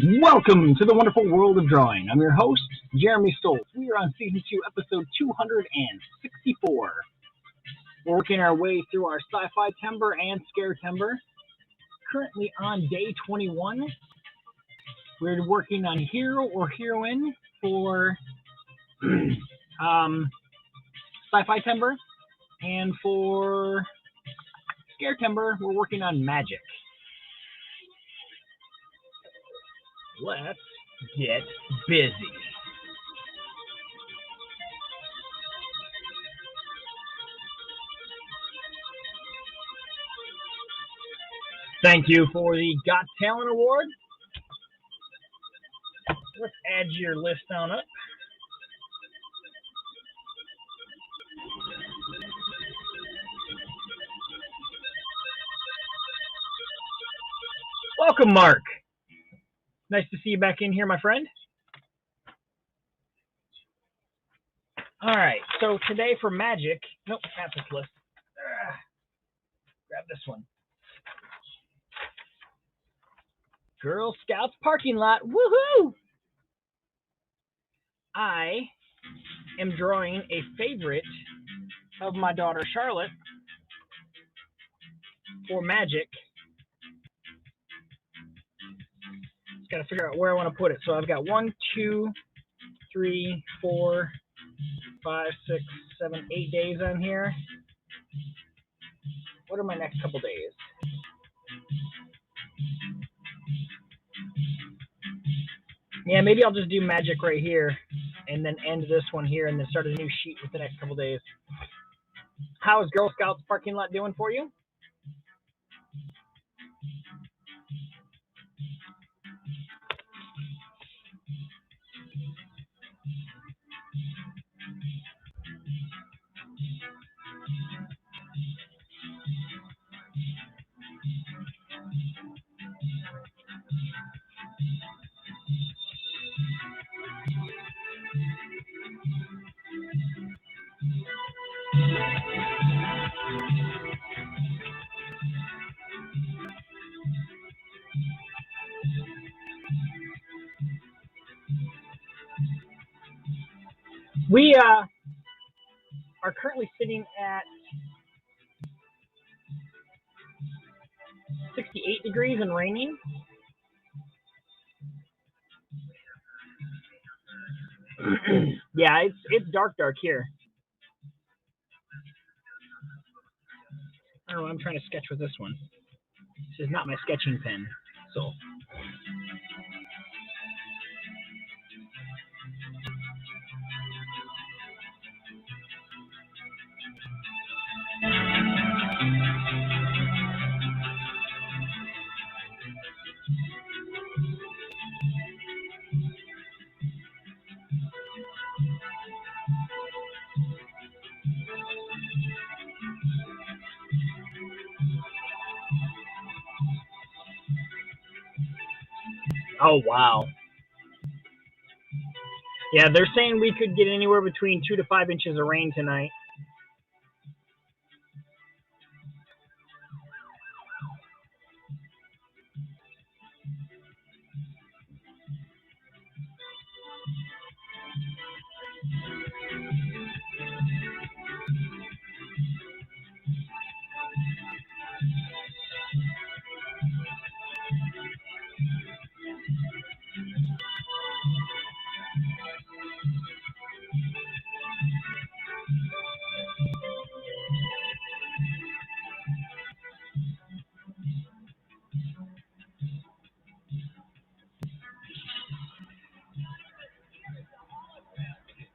Welcome to the wonderful world of drawing. I'm your host, Jeremy Stoltz. We are on season 2, episode 264. We're working our way through our sci-fi timber and scare timber. Currently on day 21. We're working on hero or heroine for sci-fi timber, and for scare timber, we're working on magic. Let's get busy. Thank you for the Got Talent Award. Let's add your list on up. Welcome, Mark. Nice to see you back in here, my friend. All right, so today for magic, nope, not this list. Grab this one. Girl Scouts parking lot, woohoo! I am drawing a favorite of my daughter Charlotte for magic. Just got to figure out where I want to put it. So I've got 1, 2, 3, 4, 5, 6, 7, 8 days on here. What are my next couple days? Yeah, maybe I'll just do magic right here and then end this one here and then start a new sheet with the next couple days. How is Girl Scouts parking lot doing for you? We are currently sitting at 68 degrees and raining. Yeah, it's dark here. I don't know, I'm trying to sketch with this one. This is not my sketching pen, so. Oh, wow. Yeah, they're saying we could get anywhere between 2 to 5 inches of rain tonight.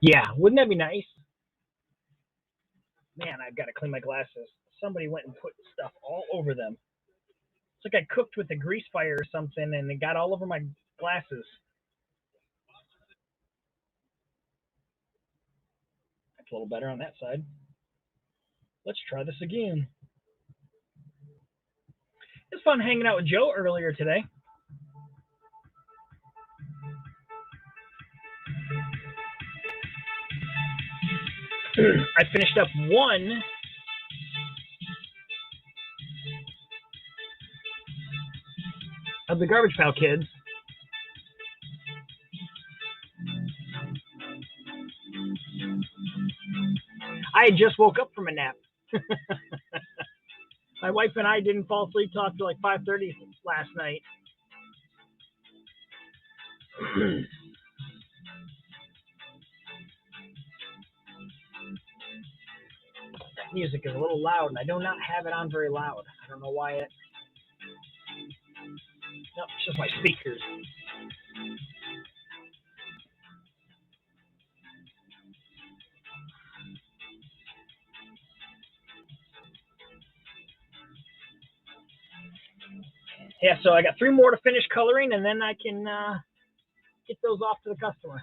Yeah, wouldn't that be nice? Man, I've got to clean my glasses. Somebody went and put stuff all over them. It's like I cooked with a grease fire or something, and it got all over my glasses. That's a little better on that side. Let's try this again. It's fun hanging out with Joe earlier today. I finished up one of the Garbage Pail Kids I just woke up from a nap. My wife and I didn't fall asleep till like 5:30 last night. That music is a little loud, and I do not have it on very loud. I don't know why it. No, it's just my speakers. Yeah, so I got 3 more to finish coloring, and then I can get those off to the customer.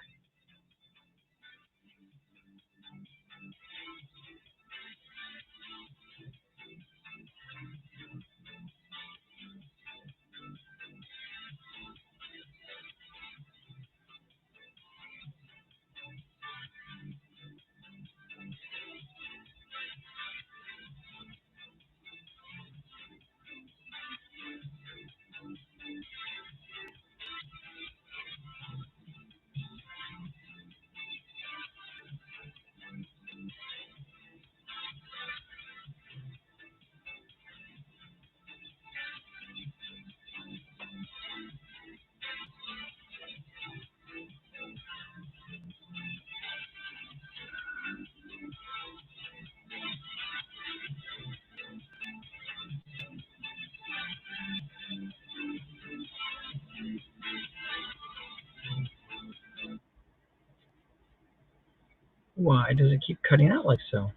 Why does it keep cutting out like so?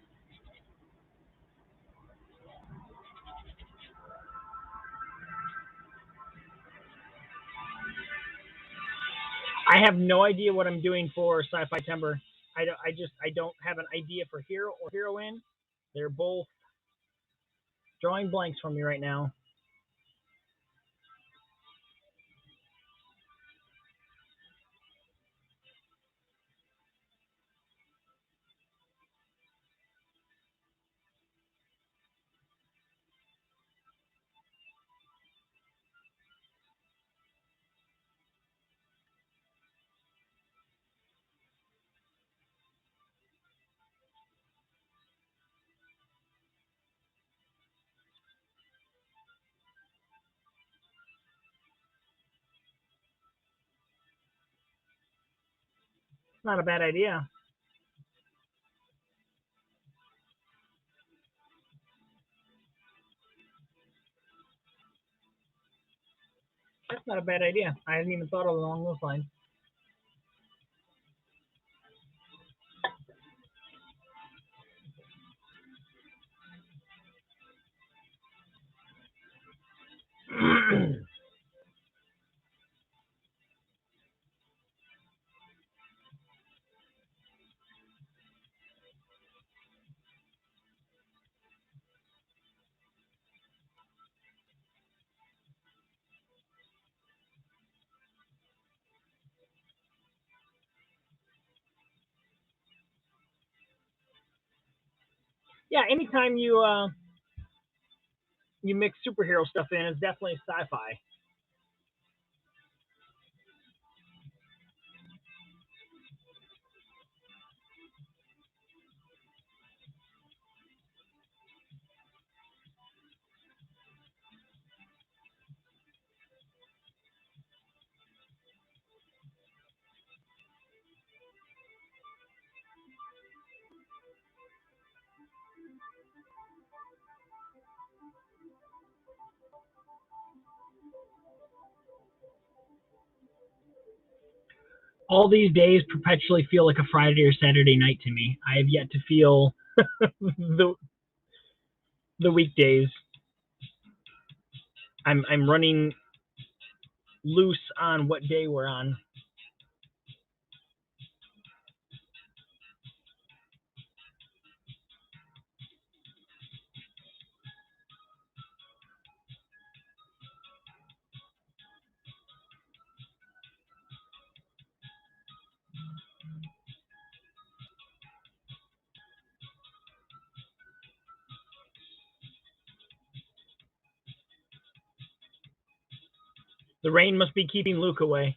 I have no idea what I'm doing for Sci-Fi Timber. I don't have an idea for hero or heroine. They're both drawing blanks for me right now. It's not a bad idea. That's not a bad idea. I hadn't even thought of it along those lines. Yeah, anytime you mix superhero stuff in, it's definitely sci-fi. All these days perpetually feel like a Friday or Saturday night to me. I have yet to feel the weekdays. I'm running loose on what day we're on. The rain must be keeping Luke away.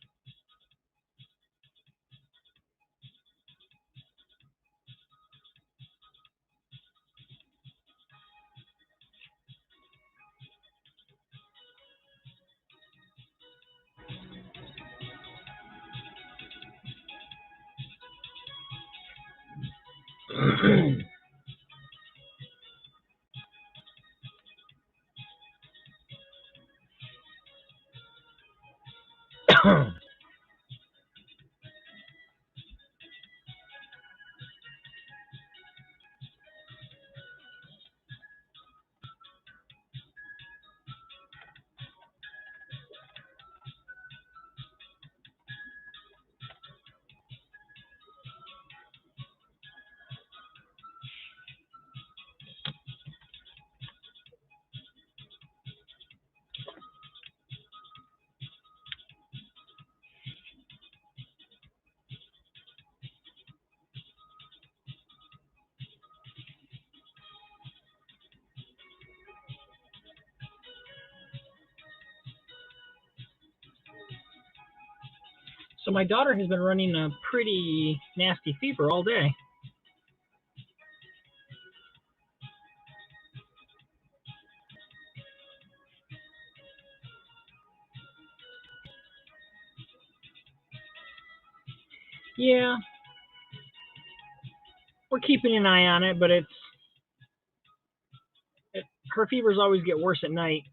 So my daughter has been running a pretty nasty fever all day. Yeah, we're keeping an eye on it, but her fevers always get worse at night.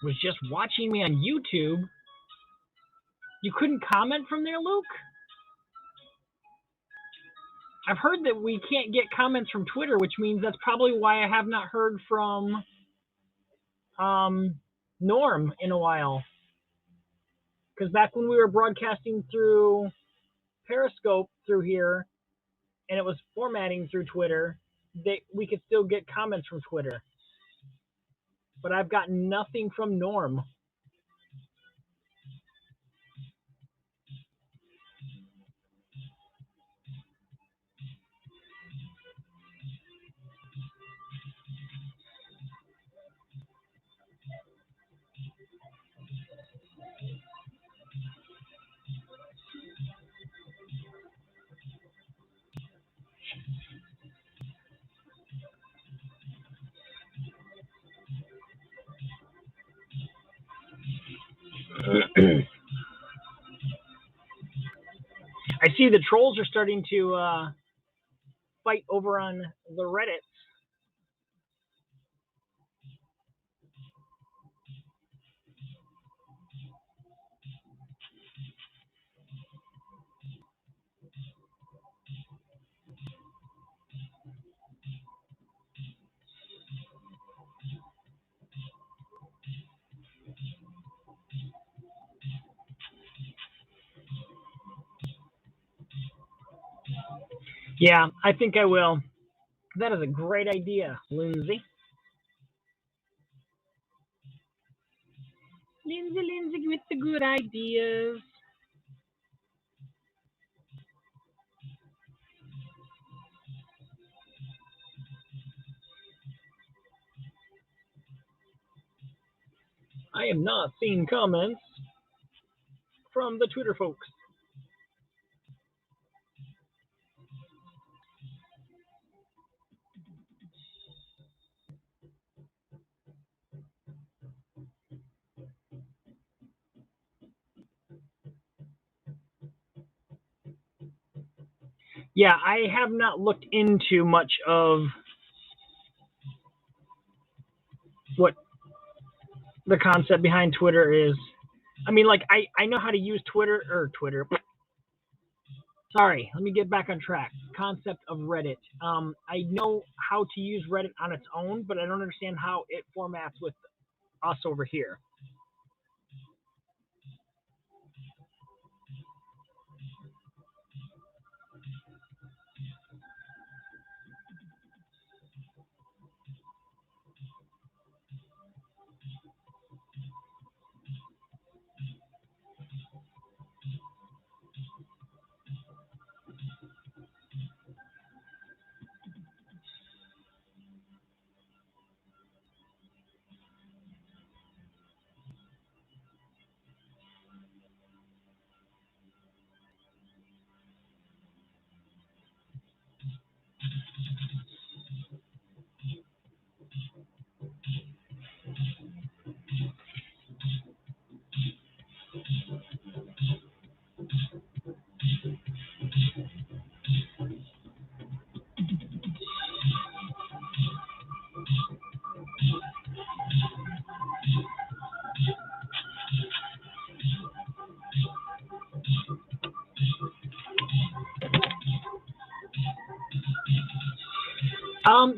Was just watching me on YouTube. You couldn't comment from there, Luke? I've heard that we can't get comments from Twitter, which means that's probably why I have not heard from Norm in a while. Because back when we were broadcasting through Periscope through here, and it was formatting through Twitter, we could still get comments from Twitter. But I've got nothing from Norm. I see the trolls are starting to fight over on the Reddit. Yeah, I think I will. That is a great idea, Lindsay. Lindsay with the good ideas. I am not seeing comments from the Twitter folks. Yeah, I have not looked into much of what the concept behind Twitter is. I mean, like, I know how to use Twitter. Sorry, let me get back on track. Concept of Reddit. I know how to use Reddit on its own, but I don't understand how it formats with us over here.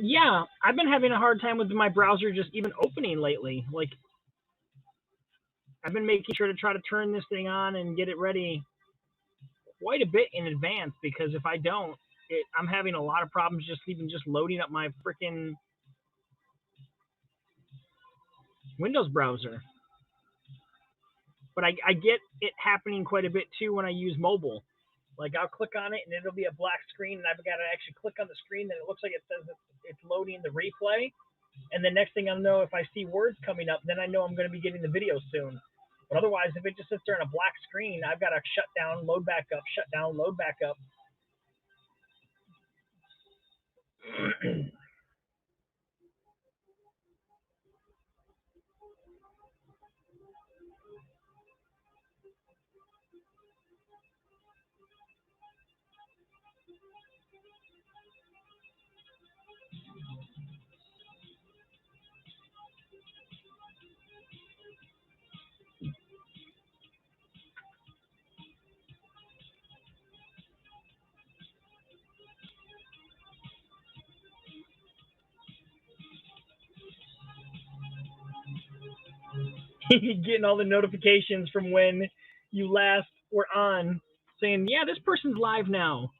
Yeah, I've been having a hard time with my browser just even opening lately. Like, I've been making sure to try to turn this thing on and get it ready quite a bit in advance because if I don't, I'm having a lot of problems just loading up my freaking Windows browser. But I get it happening quite a bit too when I use mobile. Like I'll click on it and it'll be a black screen and I've got to actually click on the screen and it looks like it says it's loading the replay. And the next thing I'll know, if I see words coming up, then I know I'm going to be getting the video soon. But otherwise, if it just sits there in a black screen, I've got to shut down, load back up, shut down, load back up. Getting all the notifications from when you last were on saying, yeah, this person's live now.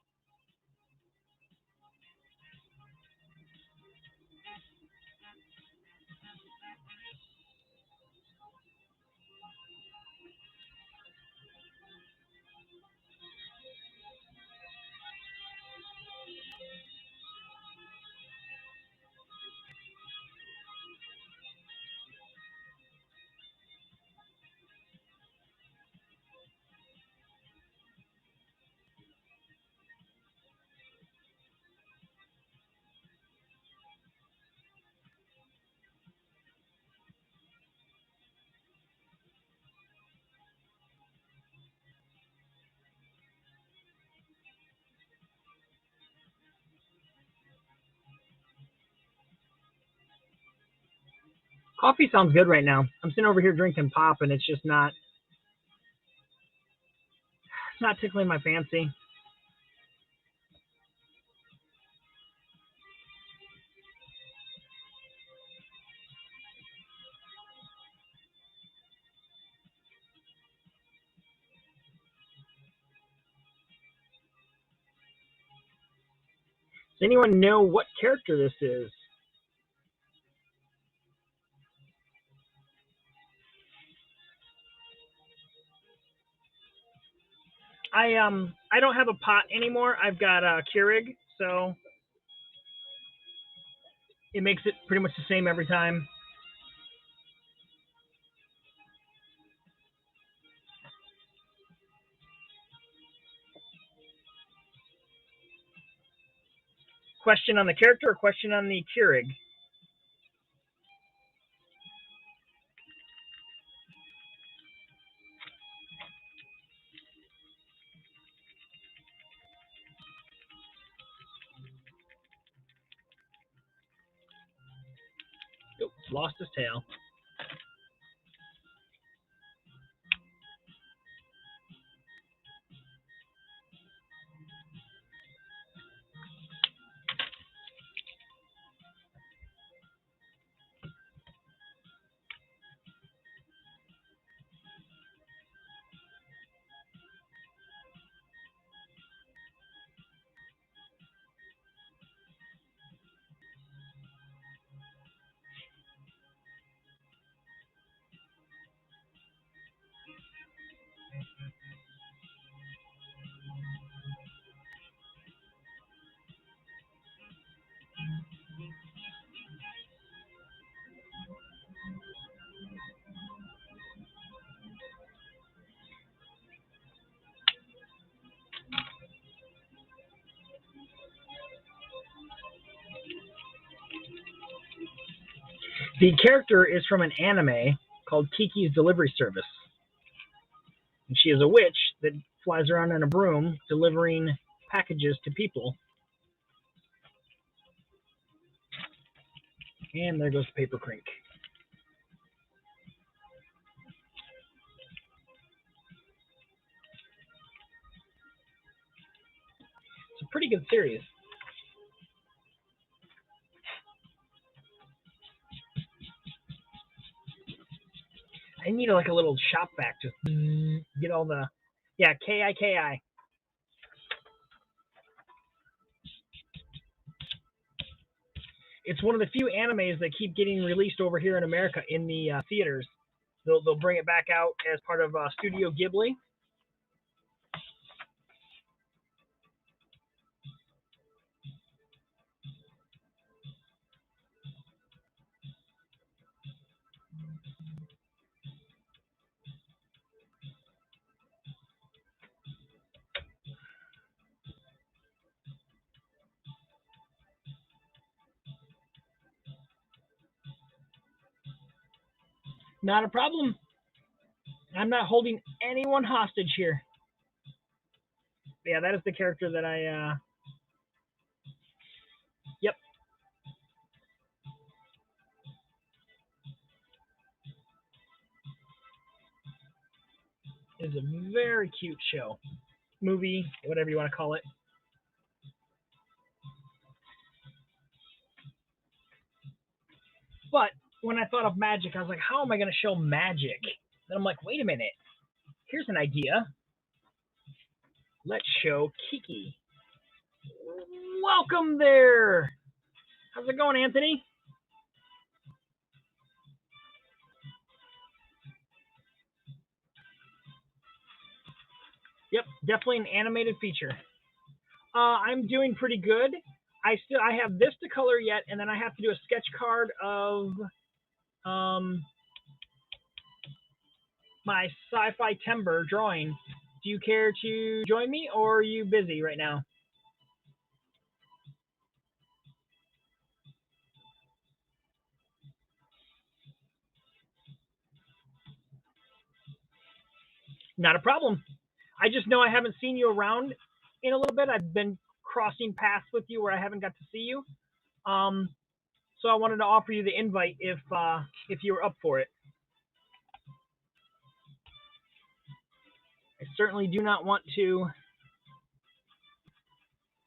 Coffee sounds good right now. I'm sitting over here drinking pop, and it's just not tickling my fancy. Does anyone know what character this is? I don't have a pot anymore. I've got a Keurig, so it makes it pretty much the same every time. Question on the character or question on the Keurig? Nope, lost his tail. The character is from an anime called Kiki's Delivery Service. And she is a witch that flies around on a broom delivering packages to people. And there goes the paper crink. It's a pretty good series. need like a little shop vac, just get all the, yeah, KIKI. It's one of the few animes that keep getting released over here in America in the theaters. They'll bring it back out as part of Studio Ghibli. Not a problem. I'm not holding anyone hostage here. Yeah, that is the character that I. Yep. It is a very cute show, movie, whatever you want to call it. But when I thought of magic, I was like, how am I going to show magic? Then I'm like, wait a minute. Here's an idea. Let's show Kiki. Welcome there. How's it going, Anthony? Yep, definitely an animated feature. I'm doing pretty good. I have this to color yet, and then I have to do a sketch card of um, my sci-fi timber drawing. Do you care to join me, or are you busy right now? Not a problem. I just know I haven't seen you around in a little bit. I've been crossing paths with you where I haven't got to see you. Um, so I wanted to offer you the invite if you were up for it. I certainly do not want to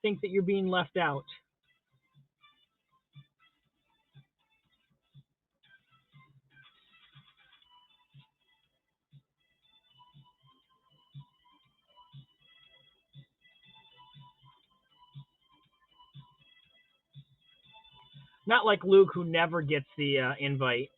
think that you're being left out. Not like Luke, who never gets the invite.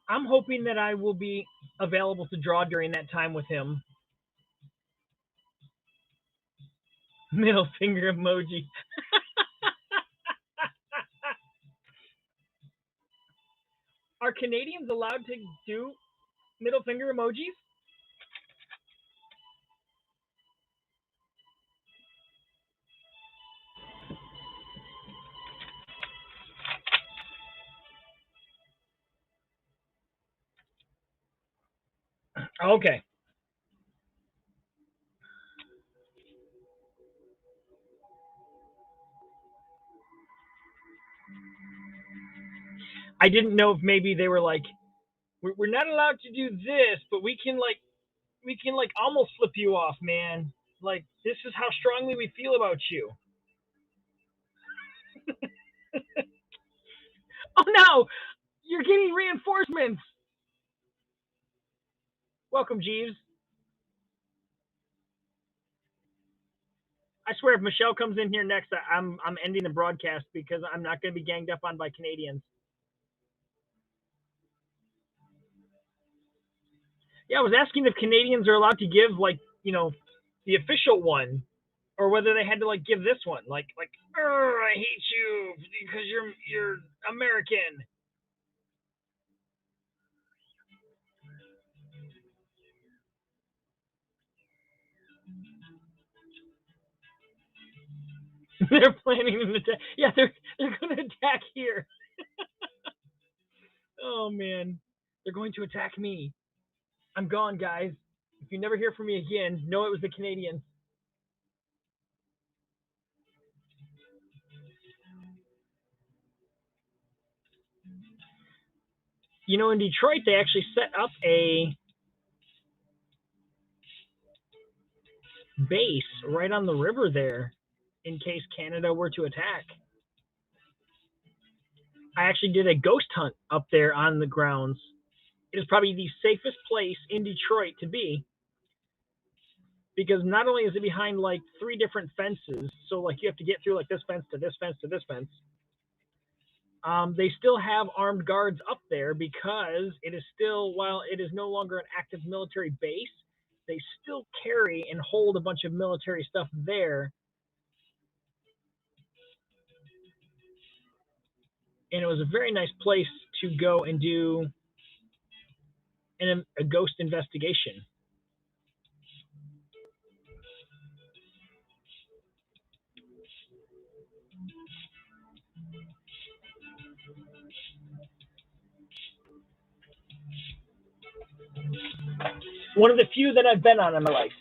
I'm hoping that I will be available to draw during that time with him. Middle finger emoji. Are Canadians allowed to do middle finger emojis? Okay. I didn't know if maybe they were like, we're not allowed to do this, but we can like almost flip you off, man. Like, this is how strongly we feel about you. Oh no, you're getting reinforcements. Welcome, Jeeves. I swear, if Michelle comes in here next, I'm ending the broadcast because I'm not going to be ganged up on by Canadians. Yeah, I was asking if Canadians are allowed to give like the official one, or whether they had to like give this one, like I hate you because you're American. They're planning an attack. Yeah, they're going to attack here. Oh man, they're going to attack me. I'm gone, guys. If you never hear from me again, know it was the Canadians. You know, in Detroit, they actually set up a base right on the river there in case Canada were to attack. I actually did a ghost hunt up there on the grounds. It is probably the safest place in Detroit to be because not only is it behind like 3 different fences, so like you have to get through like this fence to this fence to this fence. They still have armed guards up there because it is still, while it is no longer an active military base, they still carry and hold a bunch of military stuff there. And it was a very nice place to go and do a ghost investigation. One of the few that I've been on in my life.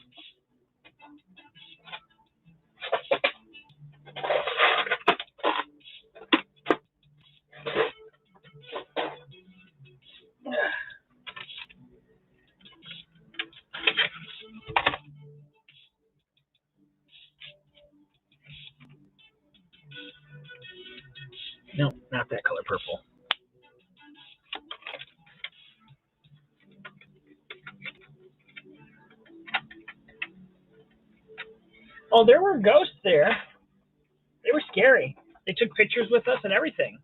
No, not that color purple. Oh, there were ghosts there. They were scary. They took pictures with us and everything.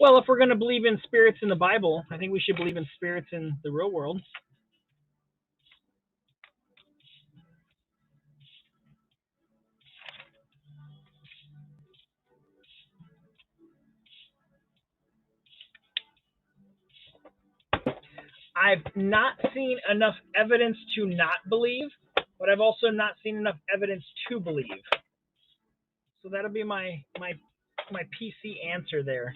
Well, if we're going to believe in spirits in the Bible, I think we should believe in spirits in the real world. I've not seen enough evidence to not believe, but I've also not seen enough evidence to believe. So that'll be my PC answer there.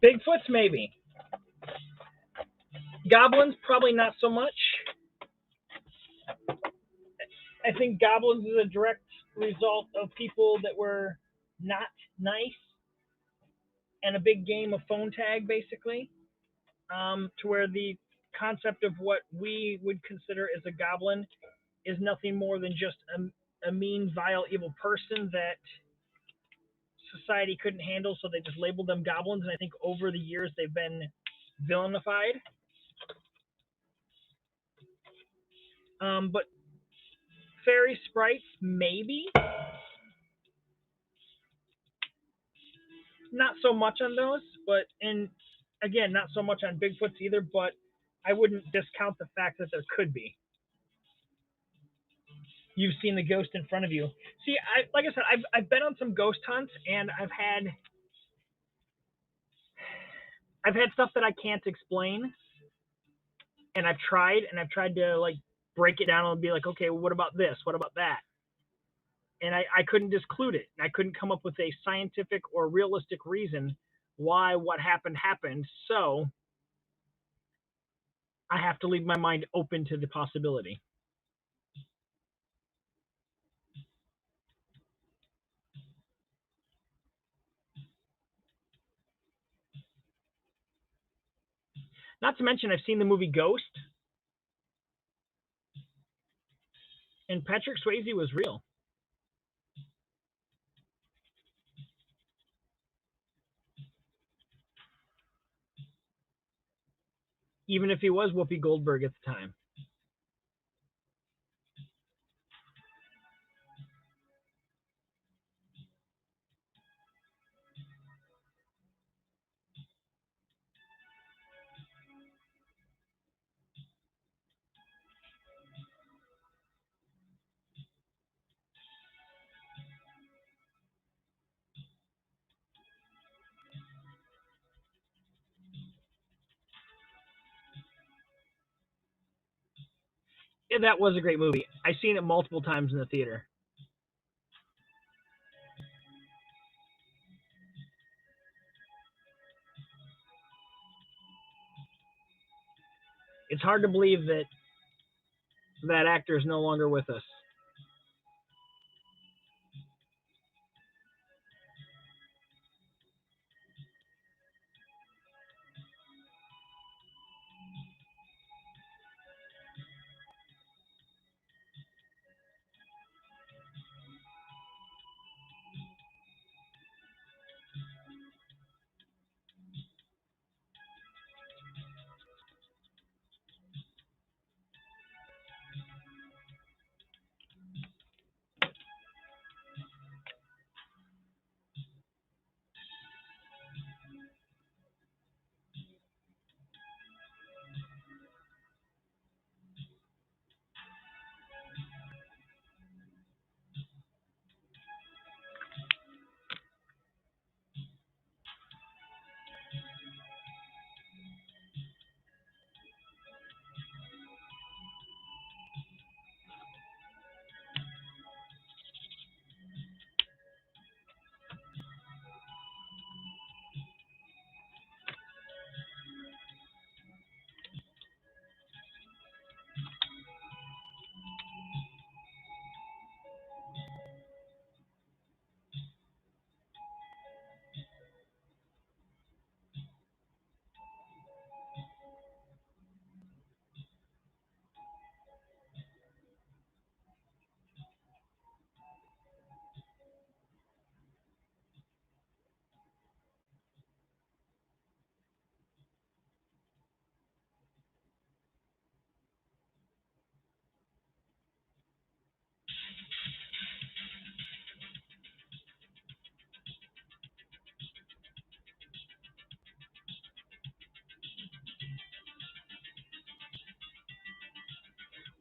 Bigfoots maybe. Goblins probably not so much. I think goblins is a direct result of people that were not nice and a big game of phone tag, basically, to where the concept of what we would consider as a goblin is nothing more than just a mean, vile, evil person that society couldn't handle, so they just labeled them goblins. And I think over the years they've been villainified. But fairy sprites, maybe. Not so much on those, but again, not so much on Bigfoots either, but I wouldn't discount the fact that there could be. You've seen the ghost in front of you. See, like I said, I've been on some ghost hunts, and I've had stuff that I can't explain, and I've tried to like break it down and be like, okay, well, what about this? What about that? And I couldn't disclude it. I couldn't come up with a scientific or realistic reason why what happened. So I have to leave my mind open to the possibility. Not to mention, I've seen the movie Ghost, and Patrick Swayze was real. Even if he was Whoopi Goldberg at the time. Yeah, that was a great movie. I've seen it multiple times in the theater. It's hard to believe that that actor is no longer with us.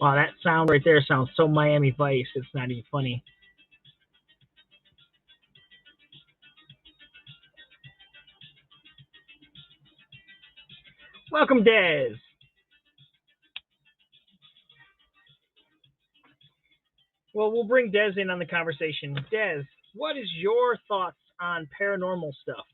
Wow, that sound right there sounds so Miami Vice. It's not even funny. Welcome, Dez. Well, we'll bring Dez in on the conversation. Dez, what is your thoughts on paranormal stuff?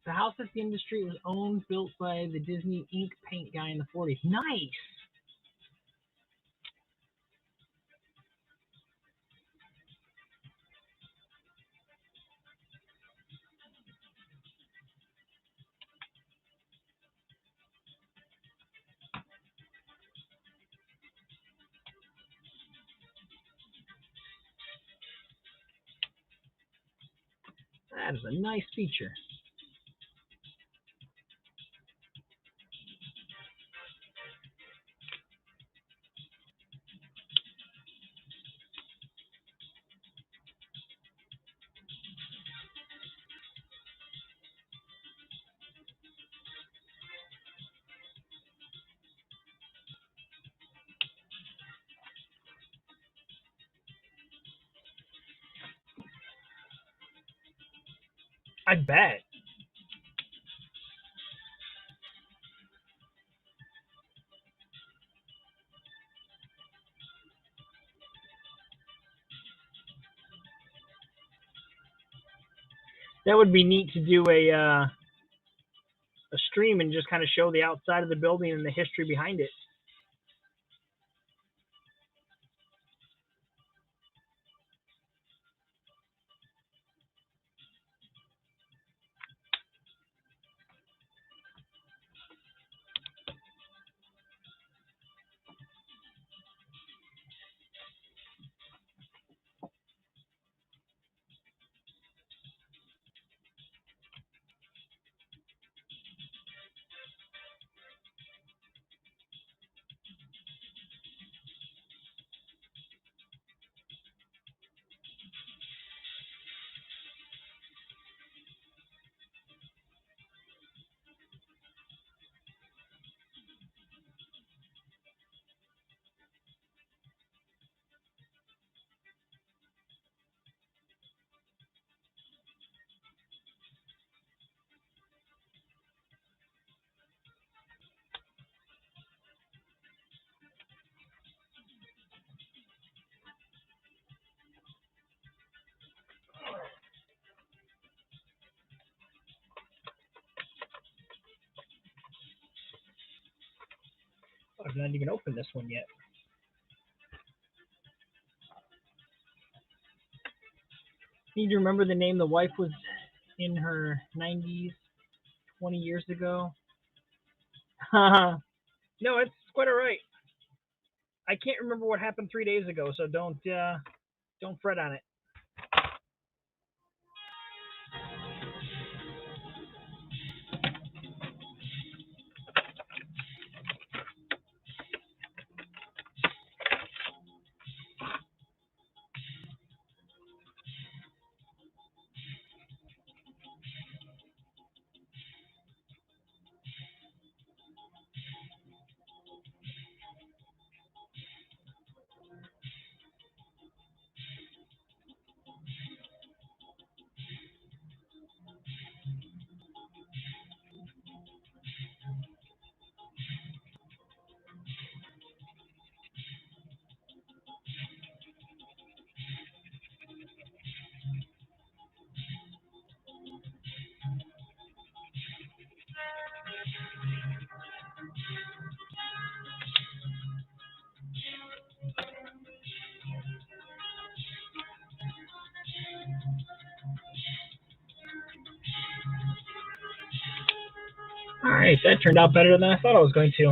The house at the end of the street was owned, built by the Disney ink paint guy in the 40s. Nice. That is a nice feature. I bet. That would be neat to do a stream and just kind of show the outside of the building and the history behind it. I've not even opened this one yet. Need to remember the name. The wife was in her 90s 20 years ago. No, it's quite all right. I can't remember what happened 3 days ago, so don't fret on it. All right, that turned out better than I thought it was going to.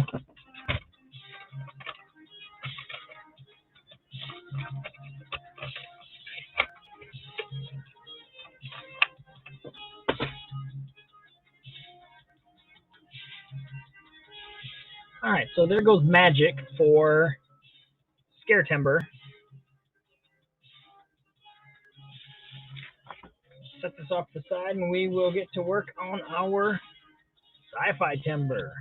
All right, so there goes magic for Scare Timber. Set this off to the side, and we will get to work on our Sci-Fi Timber.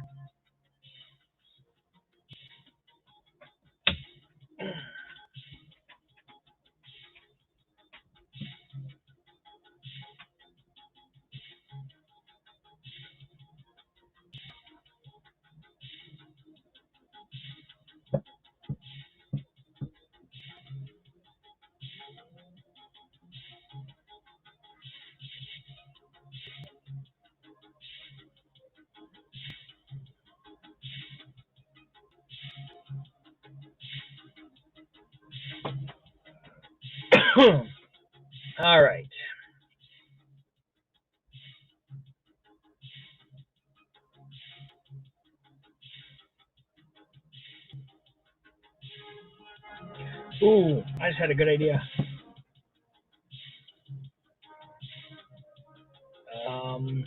All right. Ooh, I just had a good idea. Um,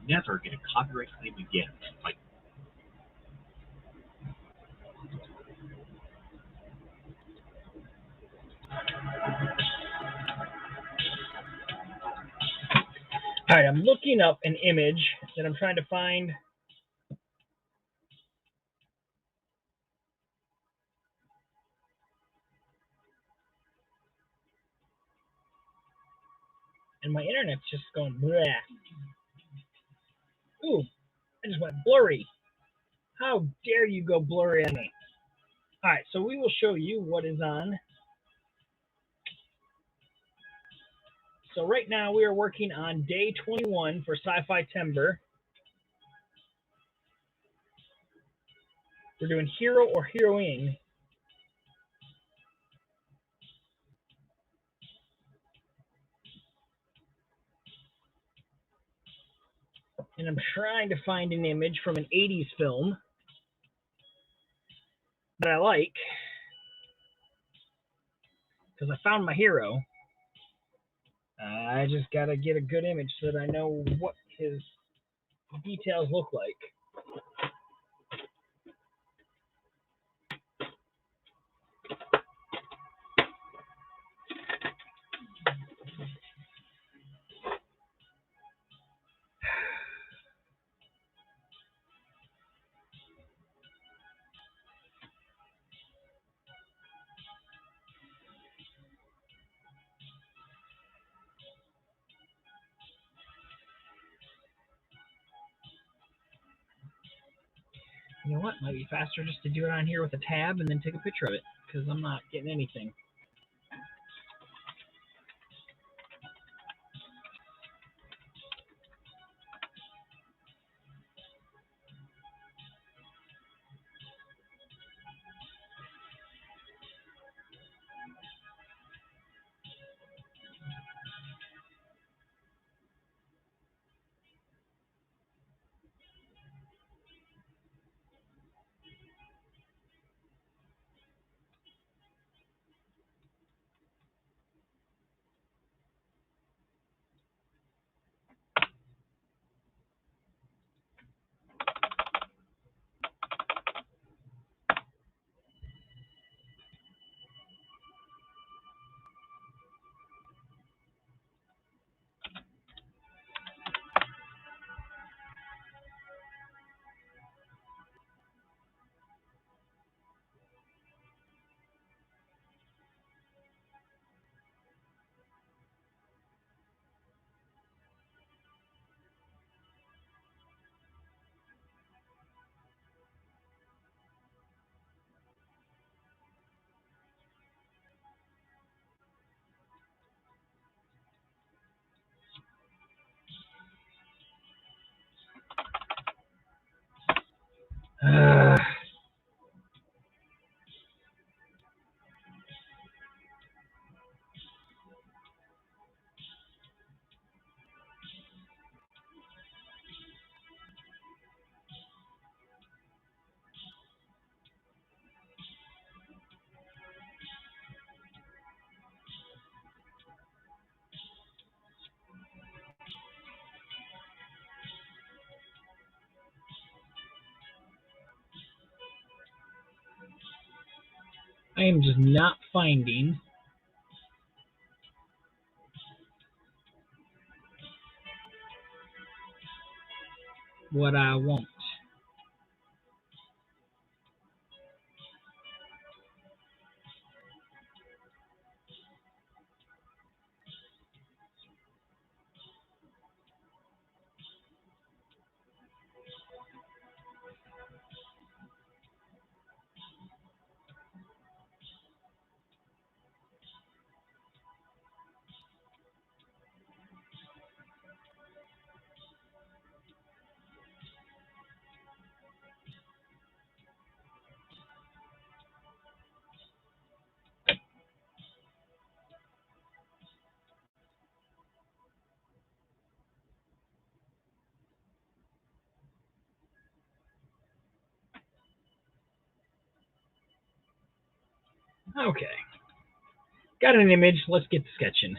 Never get a copyright claim again. Like, All right, I'm looking up an image that I'm trying to find. And my internet's just going bleh. Ooh, I just went blurry. How dare you go blurry on me? All right, so we will show you what is on. So right now we are working on day 21 for Sci-Fi Timber. We're doing hero or heroine. And I'm trying to find an image from an 80s film that I like, because I found my hero. I just got to get a good image so that I know what his details look like. You know what? Might be faster just to do it on here with a tab and then take a picture of it, because I'm not getting anything. I am just not finding what I want. Okay. Got an image. Let's get to sketching.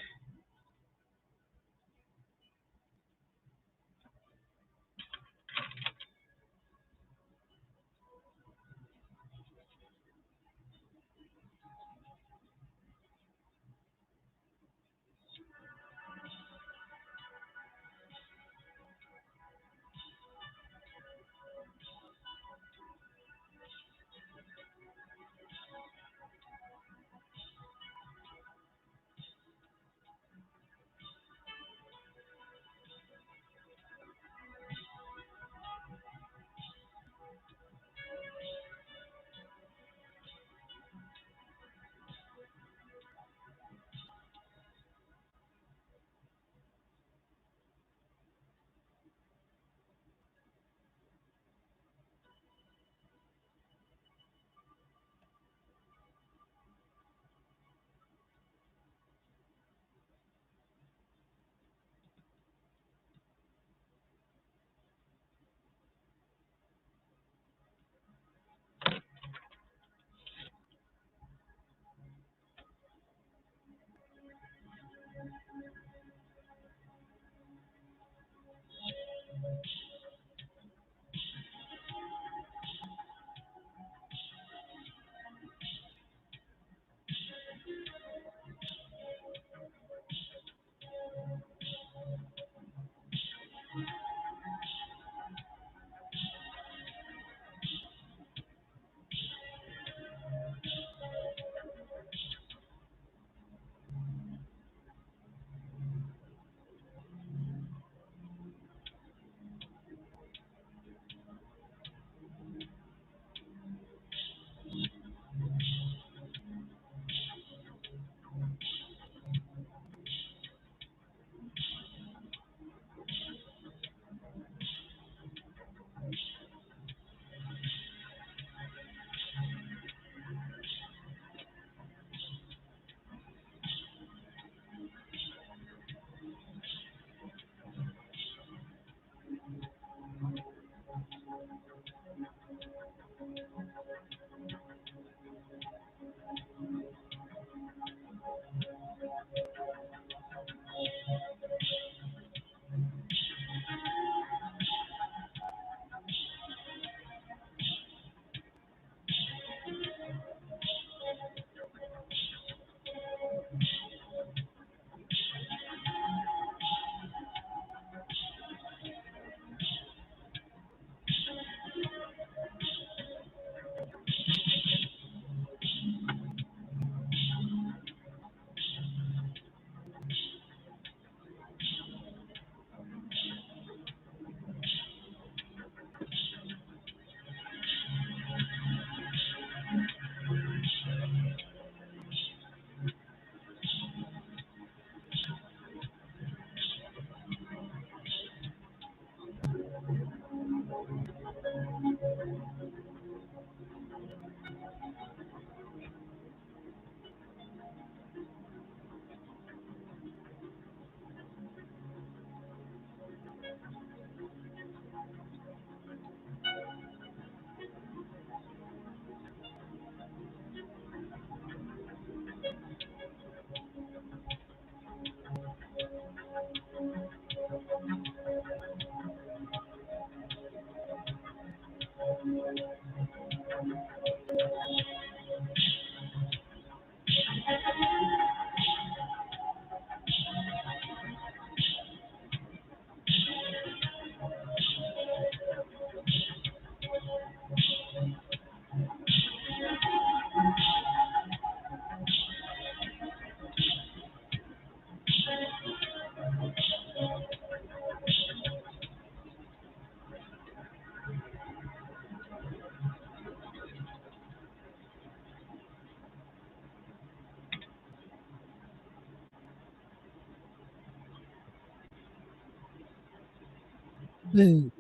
Boo.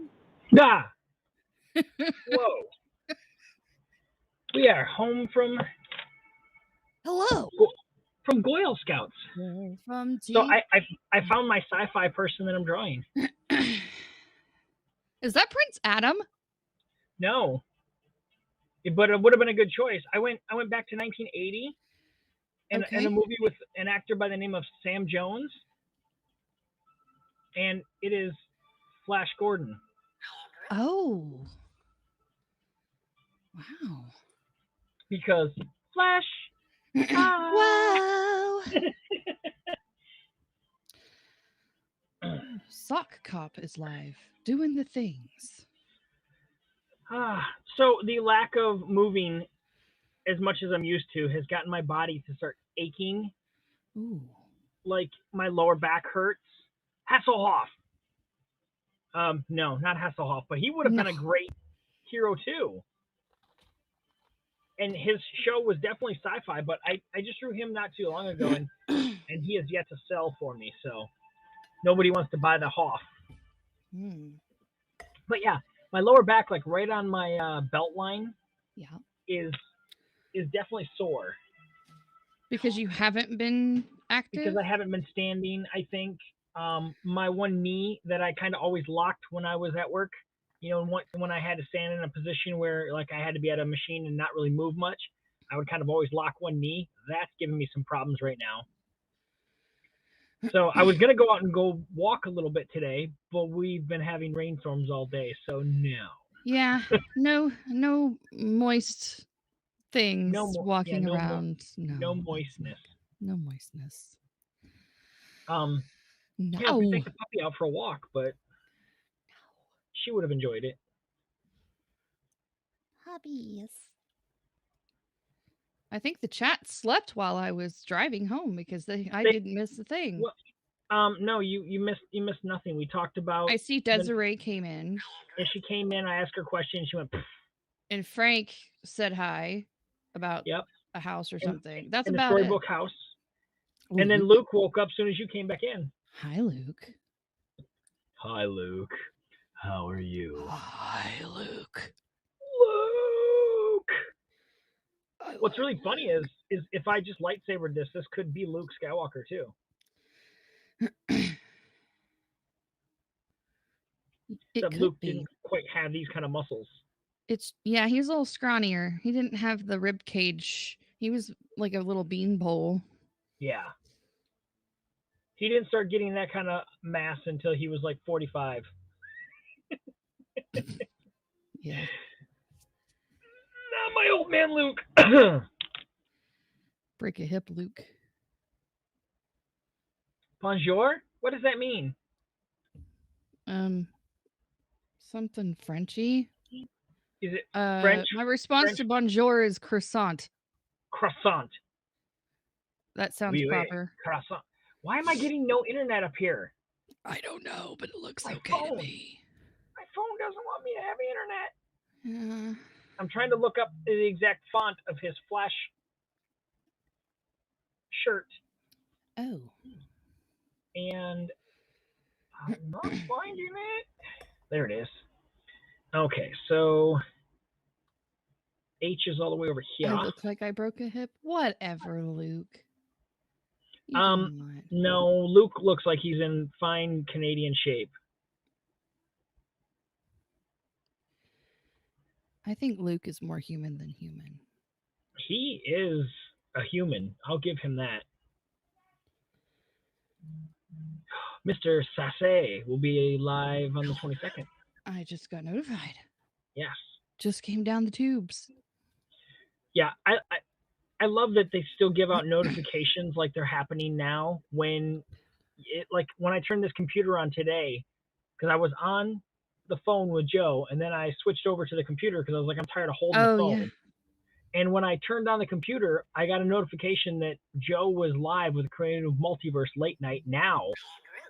Ah! Whoa. We are home from Hello. Goyle Scouts. From So I found my sci-fi person that I'm drawing. Is that Prince Adam? No. But it would have been a good choice. I went back to 1980 and a movie with an actor by the name of Sam Jones. And it is Flash Gordon. Oh. Wow. Because Flash. Wow. Sock Cop is live, doing the things. So the lack of moving as much as I'm used to has gotten my body to start aching. Ooh. Like my lower back hurts. Hasselhoff. No, not Hasselhoff, but he would have been a great hero too. And his show was definitely sci-fi, but I just drew him not too long ago, and he has yet to sell for me, so nobody wants to buy the Hoff. But yeah, my lower back, like right on my belt line, is definitely sore. Because you haven't been active? Because I haven't been standing, I think. My one knee that I kind of always locked when I was at work, you know, when I had to stand in a position where like I had to be at a machine and not really move much, I would kind of always lock one knee. That's giving me some problems right now. So I was going to go out and go walk a little bit today, but we've been having rainstorms all day, so no. Yeah, no moist things walking around. No moistness. No moistness. No. Yeah, we take the puppy out for a walk, but she would have enjoyed it. Hobbies. I think the chat slept while I was driving home because I didn't miss a thing. Well, no, you missed nothing. We talked about. I see Desiree came in. And she came in. I asked her a question. She went. Pfft. And Frank said hi about a house or something. That's about the storybook house. Ooh. And then Luke woke up as soon as you came back in. Hi, Luke. Hi, Luke. How are you? Hi, Luke. What's really funny is if I just lightsabered this could be Luke Skywalker too. Except Luke didn't quite have these kind of muscles. He was a little scrawnier. He didn't have the rib cage. He was like a little beanpole. Yeah. He didn't start getting that kind of mass until he was like 45. Yeah. Not my old man Luke. Break a hip, Luke. Bonjour? What does that mean? Something Frenchy. Is it French? My response to bonjour is croissant. Croissant. That sounds proper. Croissant. Why am I getting no internet up here? I don't know, but it looks okay to me. My phone doesn't want me to have internet. Yeah. I'm trying to look up the exact font of his Flash shirt. Oh. And I'm not finding it. There it is. Okay, so H is all the way over here. I look like I broke a hip. Whatever, Luke. No, Luke looks like he's in fine Canadian shape. I think Luke is more human than human. He is a human. I'll give him that. Mr. Sasse will be live on the 22nd. I just got notified. Yes. Just came down the tubes. Yeah, I love that they still give out notifications like they're happening now. When I turned this computer on today, because I was on the phone with Joe, and then I switched over to the computer because I was like, I'm tired of holding the phone. Yeah. And when I turned on the computer, I got a notification that Joe was live with Creative Multiverse Late Night now.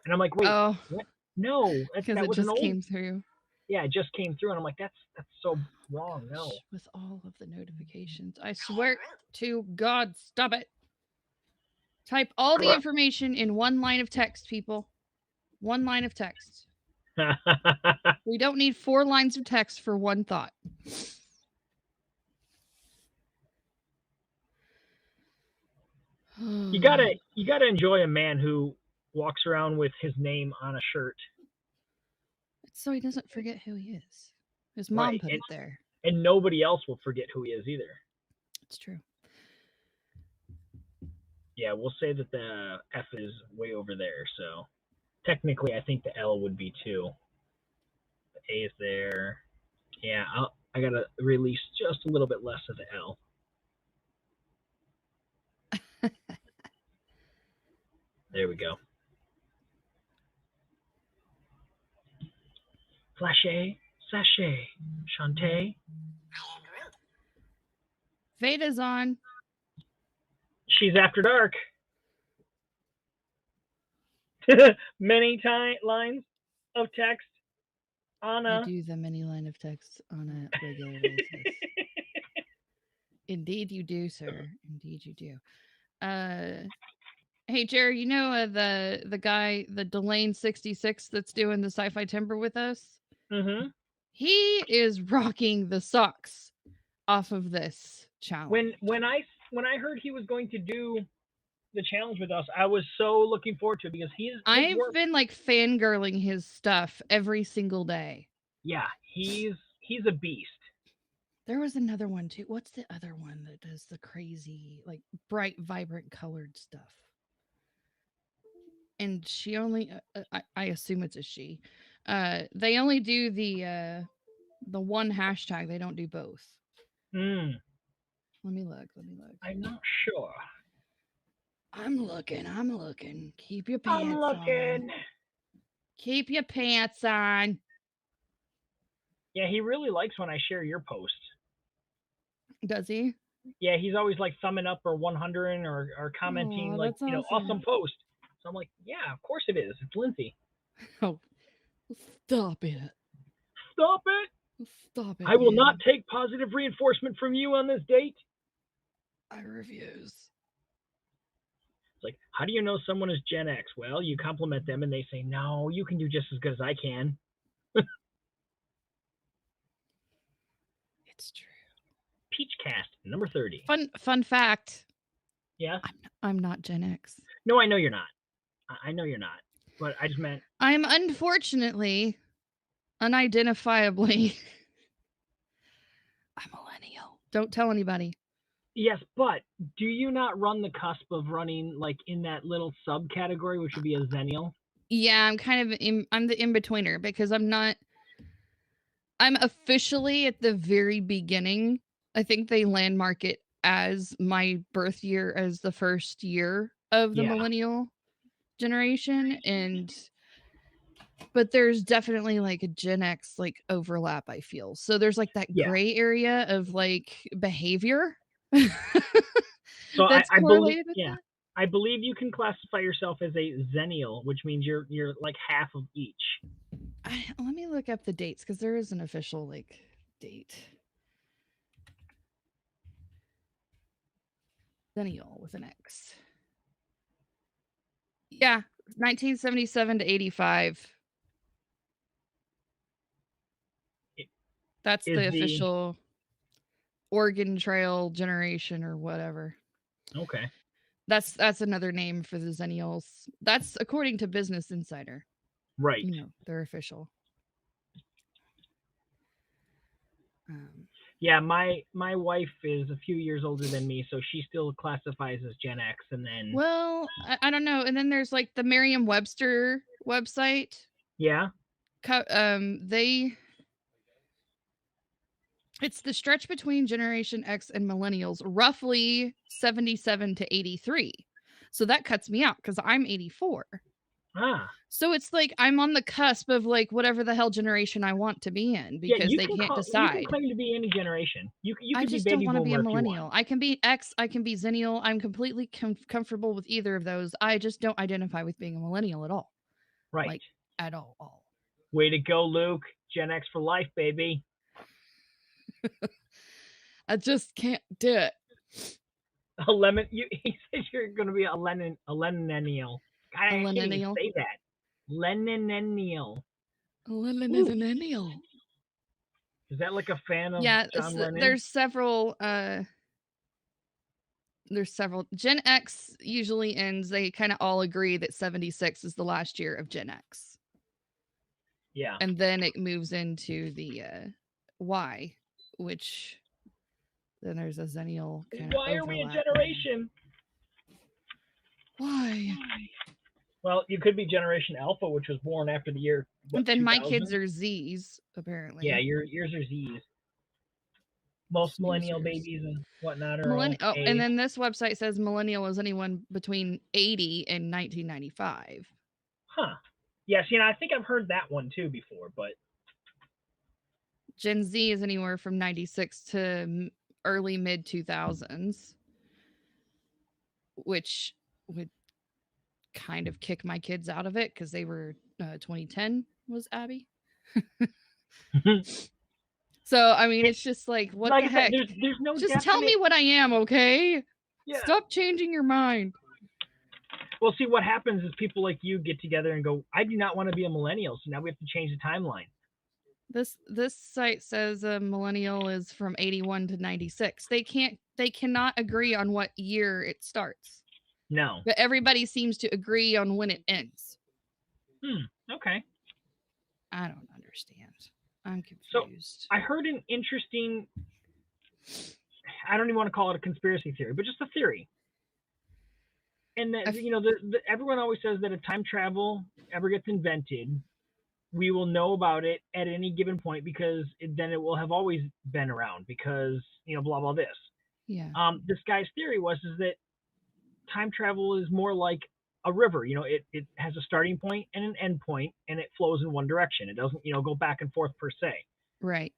And I'm like, wait, what? No, because it just came through. Yeah, it just came through, and I'm like, that's so wrong. No. With all of the notifications, I swear to God, stop it. Type all the information in one line of text, people. One line of text. We don't need 4 lines of text for one thought. You gotta enjoy a man who walks around with his name on a shirt. So he doesn't forget who he is. His mom Right, put it there. And nobody else will forget who he is either. It's true. Yeah, we'll say that the F is way over there. So technically, I think the L would be too. The A is there. Yeah, I gotta release just a little bit less of the L. There we go. Flashe, sachet, Shantae. Veda's on. She's after dark. Many lines of text. Anna. I do the many line of text on a regular basis. Indeed you do, sir. Indeed you do. Hey, Jared, you know the guy, the Delane 66 that's doing the Sci-Fi Timber with us? Mm-hmm. He is rocking the socks off of this challenge. When I heard he was going to do the challenge with us, I was so looking forward to it because I've been like fangirling his stuff every single day. Yeah, he's a beast. There was another one too. What's the other one that does the crazy, like bright, vibrant colored stuff? And she only, I assume it's a she. They only do the one hashtag. They don't do both. Hmm. Let me look. I'm not sure. I'm looking. Keep your pants I'm looking. on. Keep your pants on. Yeah, he really likes when I share your posts. Does he? Yeah, he's always like thumbing up or 100 or commenting like, awesome. Awesome post. So I'm like, yeah, of course it is. It's Lindsay. Oh, stop it. Stop it. Stop it. I will not take positive reinforcement from you on this date. I refuse. It's like, how do you know someone is Gen X? Well, you compliment them and they say, no, you can do just as good as I can. It's true. Peachcast, number 30. Fun fact. Yeah? I'm not Gen X. No, I know you're not. I know you're not. But I just meant... I'm unfortunately, unidentifiably, a millennial. Don't tell anybody. Yes, but do you not run the cusp of running like in that little subcategory, which would be a Zennial? Yeah, I'm kind of I'm the in-betweener because I'm officially at the very beginning. I think they landmark it as my birth year as the first year of the millennial generation, but there's definitely like a Gen X like overlap, I feel. So there's like that gray area of like behavior. So that's correlated with that. I believe you can classify yourself as a Zennial, which means you're like half of each. Let me look up the dates because there is an official like date. Zennial with an X. Yeah, 1977 to 85. That's the official Oregon Trail generation or whatever. Okay. That's another name for the Zennials. That's according to Business Insider. Right. They're official. Yeah, my wife is a few years older than me, so she still classifies as Gen X, and then... Well, I don't know. And then there's like the Merriam-Webster website. Yeah. It's the stretch between Generation X and Millennials, roughly 77 to 83. So that cuts me out because I'm 84. So it's like I'm on the cusp of like whatever the hell generation I want to be in because they can't decide. You can claim to be any generation. I just don't want to be a millennial. I can be X. I can be Zennial. I'm completely comfortable with either of those. I just don't identify with being a millennial at all. Right. Like at all. Way to go, Luke. Gen X for life, baby. I just can't do it. A lemon. He says you're going to be a Lennial. God, I can't even say that. Lennial. Millennial. Is that like a fan of John Lennon? There's several. There's several. Gen X usually ends. They kind of all agree that 76 is the last year of Gen X. Yeah. And then it moves into the Y, which then there's a Zennial kind of Why are we a generation? Why? Well, you could be Generation Alpha, which was born after the year. And then 2000? My kids are Zs, apparently. Yeah, yours are Zs. Most millennial babies and whatnot are and then this website says millennial is anyone between 80 and 1995. Huh. Yeah, see, and I think I've heard that one too before, but Gen Z is anywhere from 96 to early mid 2000s, which would kind of kick my kids out of it because they were 2010 was Abby. So, I mean, it's just like, what the heck? There's no just definite... tell me what I am, okay? Yeah. Stop changing your mind. Well, see, what happens is people like you get together and go, I do not want to be a millennial, so now we have to change the timeline. This site says a millennial is from 81 to 96. They cannot agree on what year it starts. No. But everybody seems to agree on when it ends. Okay. I don't understand. I'm confused. So I heard an interesting, I don't even want to call it a conspiracy theory, but just a theory. And that, everyone always says that if time travel ever gets invented, we will know about it at any given point because then it will have always been around because, blah, blah, this. Yeah. This guy's theory is that time travel is more like a river. It has a starting point and an end point, and it flows in one direction. It doesn't, go back and forth per se. Right.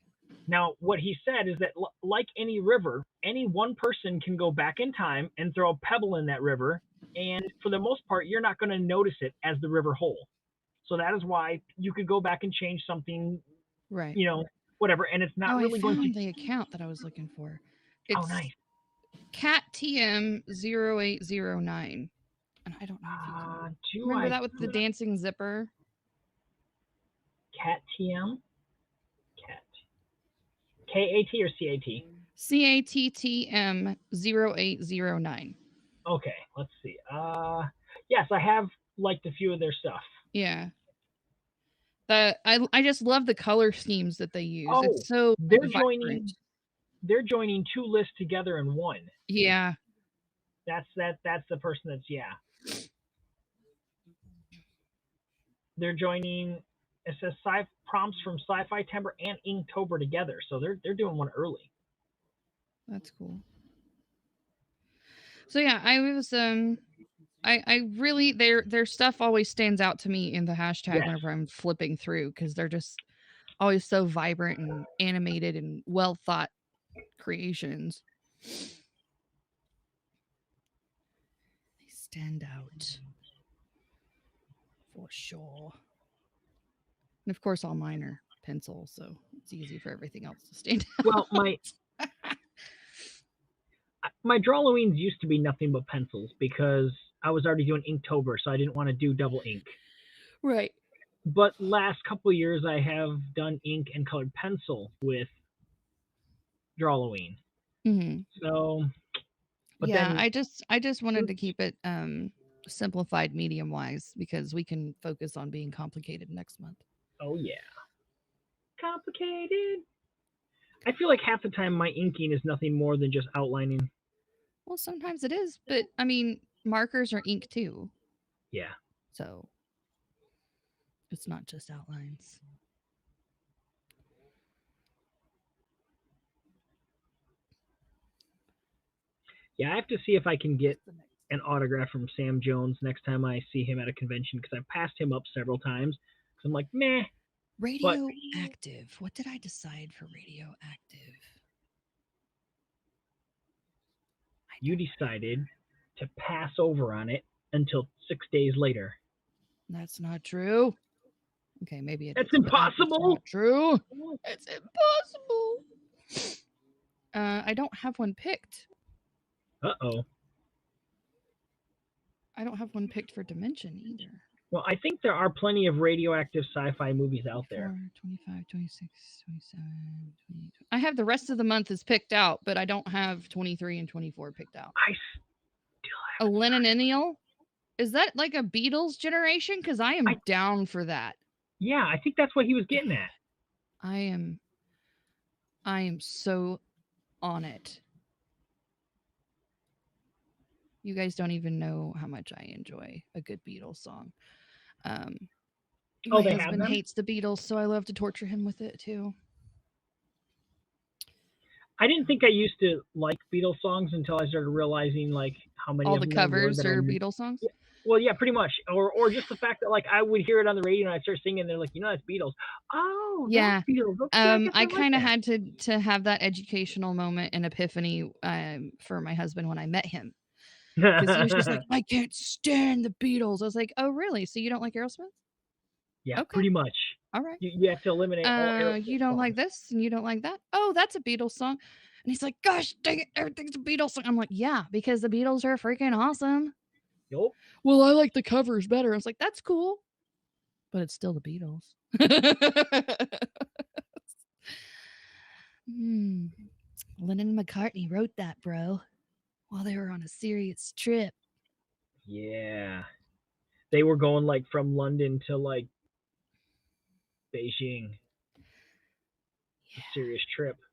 Now, what he said is that like any river, any one person can go back in time and throw a pebble in that river. And for the most part, you're not going to notice it as the river whole. So that is why you could go back and change something, right? Whatever. And it's not really going to... I found the account that I was looking for. It's nice. CatTM0809. And I don't know if you can... Remember that with the dancing zipper? CatTM? Cat. K-A-T or C-A-T? CatTM0809. Okay, let's see. Yes, I have liked a few of their stuff. Yeah. I just love the color schemes that they use. Oh, it's so vibrant. They're joining two lists together in one. Yeah. That's the person that's They're joining, it says prompts from Sci-Fi Timber and Inktober together. So they're doing one early. That's cool. So yeah, I was I really their stuff always stands out to me in the hashtag whenever I'm flipping through because they're just always so vibrant and animated and well thought creations. They stand out for sure. And of course all mine are pencil, so it's easy for everything else to stand out. Well, my Drawloweens used to be nothing but pencils because I was already doing Inktober, so I didn't want to do double ink. Right. But last couple of years, I have done ink and colored pencil with Drawloween. Mm-hmm. So, then, I just wanted to keep it simplified medium wise because we can focus on being complicated next month. Oh yeah, complicated. I feel like half the time my inking is nothing more than just outlining. Well, sometimes it is, but I mean, markers are ink too. Yeah. So it's not just outlines. Yeah, I have to see if I can get an autograph from Sam Jones next time I see him at a convention because I've passed him up several times. Because I'm like, meh. Radioactive. What did I decide for radioactive? You decided to pass over on it until 6 days later. That's not true. Okay, maybe it That's impossible. Not true. It's impossible. I don't have one picked. Uh-oh. I don't have one picked for Dimension either. Well, I think there are plenty of radioactive sci-fi movies out there. 25, 26, 27, 28. I have the rest of the month is picked out, but I don't have 23 and 24 picked out. I still have a Lennon-ennial? Is that like a Beatles generation? Because I am down for that. Yeah, I think that's what he was getting at. I am so on it. You guys don't even know how much I enjoy a good Beatles song. My husband hates the Beatles, so I love to torture him with it too. I didn't think I used to like Beatles songs until I started realizing like how many all the covers are Beatles songs. Yeah. Well, yeah, pretty much, or just the fact that like I would hear it on the radio and I'd start singing, and they're like, that's Beatles. Oh, yeah, that's Beatles. Okay, I kind of had to have that educational moment and epiphany for my husband when I met him, because he was just like, I can't stand the Beatles. I was like, oh really? So you don't like Aerosmith? Yeah, okay. Pretty much. All right. You have to eliminate all Aerosmith you don't songs. like this and you don't like that? Oh, that's a Beatles song. And he's like, gosh dang it, everything's a Beatles song. I'm like, yeah, because the Beatles are freaking awesome. Yup. Well, I like the covers better. I was like, that's cool. But it's still the Beatles. Lennon and McCartney wrote that, bro, while they were on a serious trip. Yeah. They were going like from London to like Beijing. Yeah. A serious trip. Man.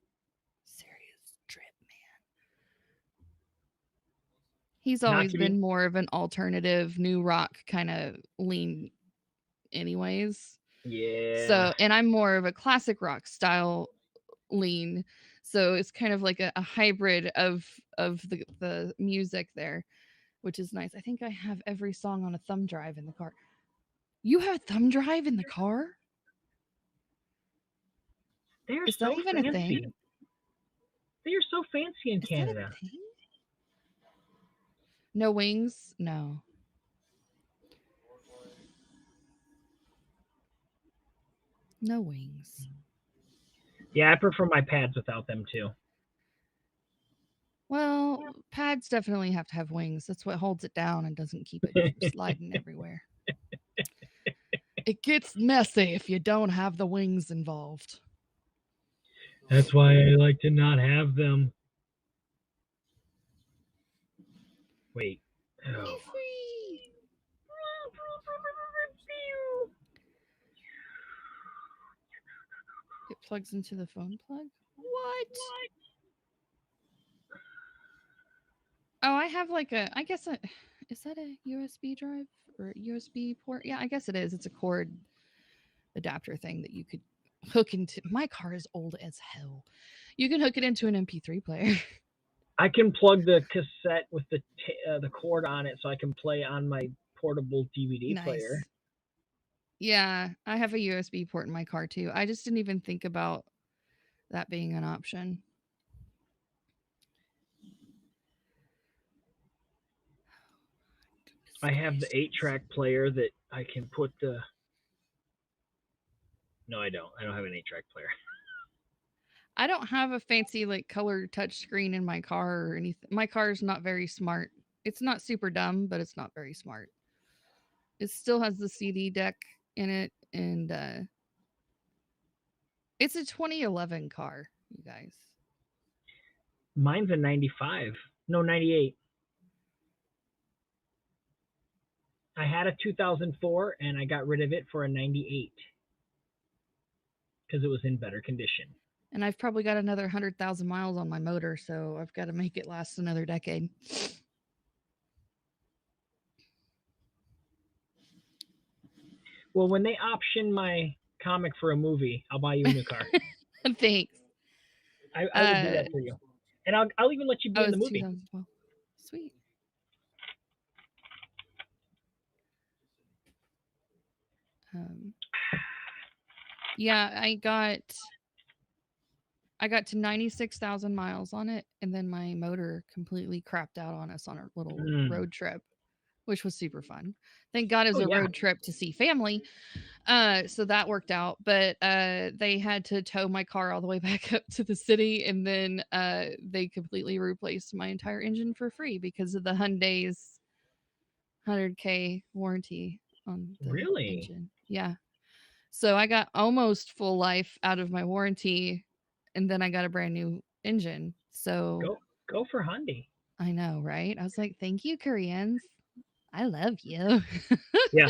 He's always been more of an alternative new rock kind of lean anyways. Yeah. So, and I'm more of a classic rock style lean. So it's kind of like a hybrid of the music there, which is nice. I think I have every song on a thumb drive in the car. You have a thumb drive in the car? Is so that even fancy. A thing? They are so fancy in Canada. No wings? No. No wings. Yeah, I prefer my pads without them too. Well, pads definitely have to have wings. That's what holds it down and doesn't keep it sliding everywhere. It gets messy if you don't have the wings involved. That's why I like to not have them. Wait. Oh. It plugs into the phone plug? What? Oh, I have like is that a USB drive or a USB port? Yeah, I guess it is. It's a cord adapter thing that you could hook into. My car is old as hell. You can hook it into an MP3 player. I can plug the cassette with the cord on it so I can play on my portable DVD player. Yeah, I have a USB port in my car too. I just didn't even think about that being an option. I have the 8-track player that I can put the... No, I don't. I don't have an 8-track player. I don't have a fancy like color touch screen in my car or anything. My car is not very smart. It's not super dumb, but it's not very smart. It still has the CD deck in it, and it's a 2011 car, you guys. Mine's a 95. No, 98. I had a 2004 and I got rid of it for a 98 because it was in better condition. And I've probably got another 100,000 miles on my motor, so I've got to make it last another decade. Well, when they option my comic for a movie, I'll buy you a new car. Thanks. I will do that for you. And I'll even let you be in the movie. 2012. Sweet. Yeah, I got to 96,000 miles on it, and then my motor completely crapped out on us on a little road trip, which was super fun. Thank God it was a road trip to see family. So that worked out, but they had to tow my car all the way back up to the city, and then they completely replaced my entire engine for free because of the Hyundai's 100K warranty on the Really? engine. Yeah. So I got almost full life out of my warranty, and then I got a brand new engine. So go for Hyundai. I know, right? I was like, thank you, Koreans. I love you. Yeah,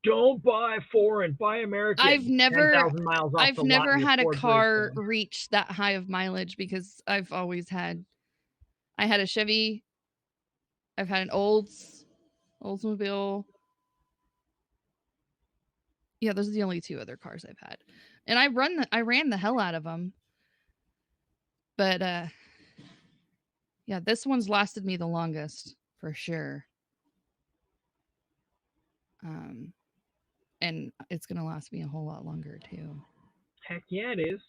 don't buy foreign, buy American. I've never 10,000 miles off the lot in your had a Ford car Bridgestone. reach that high of mileage because I've always had. I had a Chevy. I've had an Oldsmobile. Yeah, those are the only two other cars I've had, and I ran the hell out of them. But yeah, this one's lasted me the longest for sure. And it's gonna last me a whole lot longer too. Heck yeah, it is.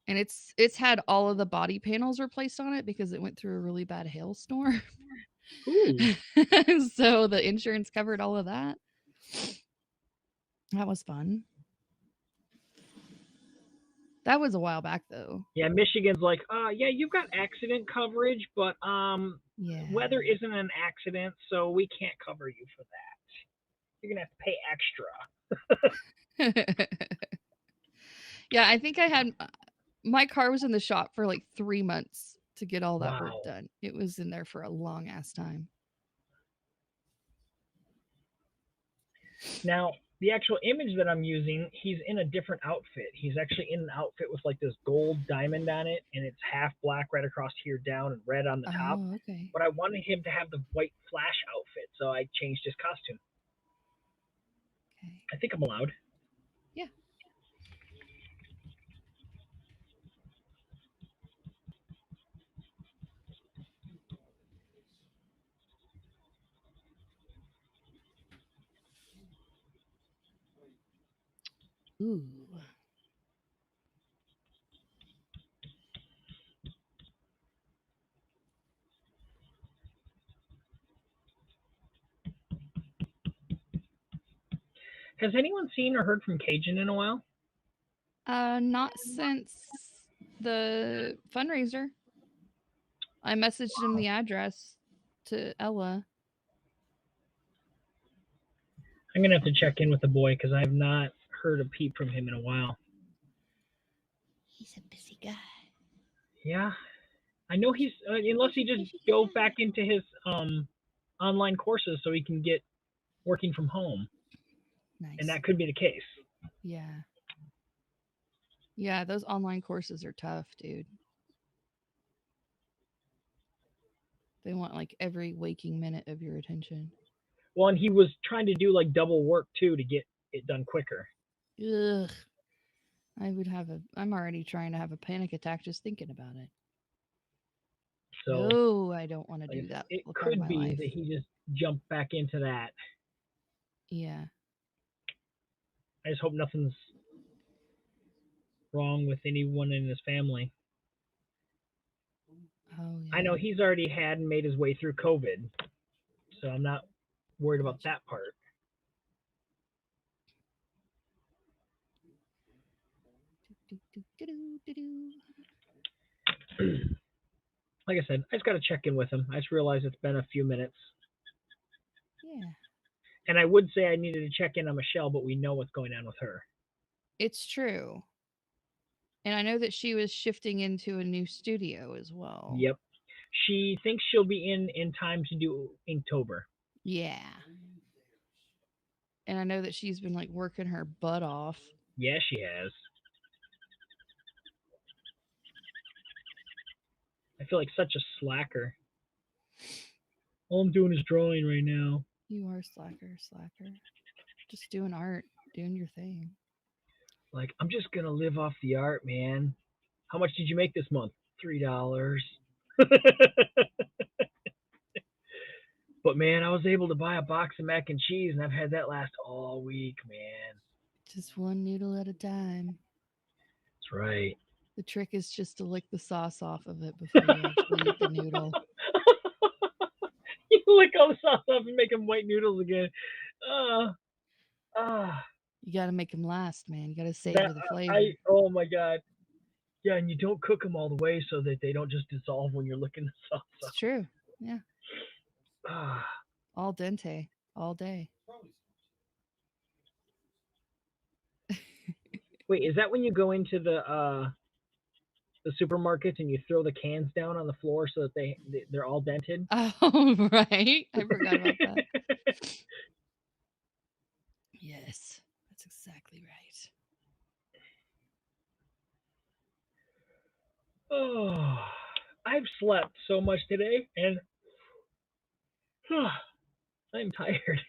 And it's had all of the body panels replaced on it because it went through a really bad hailstorm. Ooh. So the insurance covered all of that. That was fun. That was a while back though. Yeah, Michigan's like, yeah, you've got accident coverage, but weather isn't an accident, so we can't cover you for that. You're gonna have to pay extra. Yeah, I think I had my car was in the shop for like 3 months to get all that work done. It was in there for a long ass time. Now, the actual image that I'm using, he's in a different outfit. He's actually in an outfit with like this gold diamond on it, and it's half black right across here down and red on the top. Okay. But I wanted him to have the white Flash outfit, so I changed his costume. Okay. I think I'm allowed. Yeah. Ooh. Has anyone seen or heard from Cajun in a while? Not since the fundraiser. I messaged him the address to Ella. I'm going to have to check in with the boy because I have not heard a peep from him in a while. He's a busy guy. Yeah. I know he's, unless he just goes back into his online courses so he can get working from home. Nice. And that could be the case. Yeah. Yeah, those online courses are tough, dude. They want like every waking minute of your attention. Well, and he was trying to do like double work too to get it done quicker. Ugh. I'm already trying to have a panic attack just thinking about it. So no, I don't want to do that. It could be that he just jumped back into that. Yeah. I just hope nothing's wrong with anyone in his family. Oh, yeah. I know he's already had and made his way through COVID, so I'm not worried about that part. Like I said, I just got to check in with him. I just realized it's been a few minutes. Yeah. And I would say I needed to check in on Michelle, but we know what's going on with her. It's true. And I know that she was shifting into a new studio as well. Yep. She thinks she'll be in time to do Inktober. Yeah. And I know that she's been like working her butt off. Yeah, she has. I feel like such a slacker. All I'm doing is drawing right now. You are slacker. Just doing art, doing your thing. Like, I'm just going to live off the art, man. How much did you make this month? $3. But, man, I was able to buy a box of mac and cheese, and I've had that last all week, man. Just one noodle at a time. That's right. The trick is just to lick the sauce off of it before you actually eat the noodle. You lick all the sauce off and make them white noodles again. You got to make them last, man. You got to savor the flavor. Oh, my God. Yeah, and you don't cook them all the way so that they don't just dissolve when you're licking the sauce off. It's true. Yeah. Al dente all day. Wait, is that when you go into the supermarkets and you throw the cans down on the floor so that they're all dented? Oh, right. I forgot about that. Yes, that's exactly right. Oh, I've slept so much today, and I'm tired.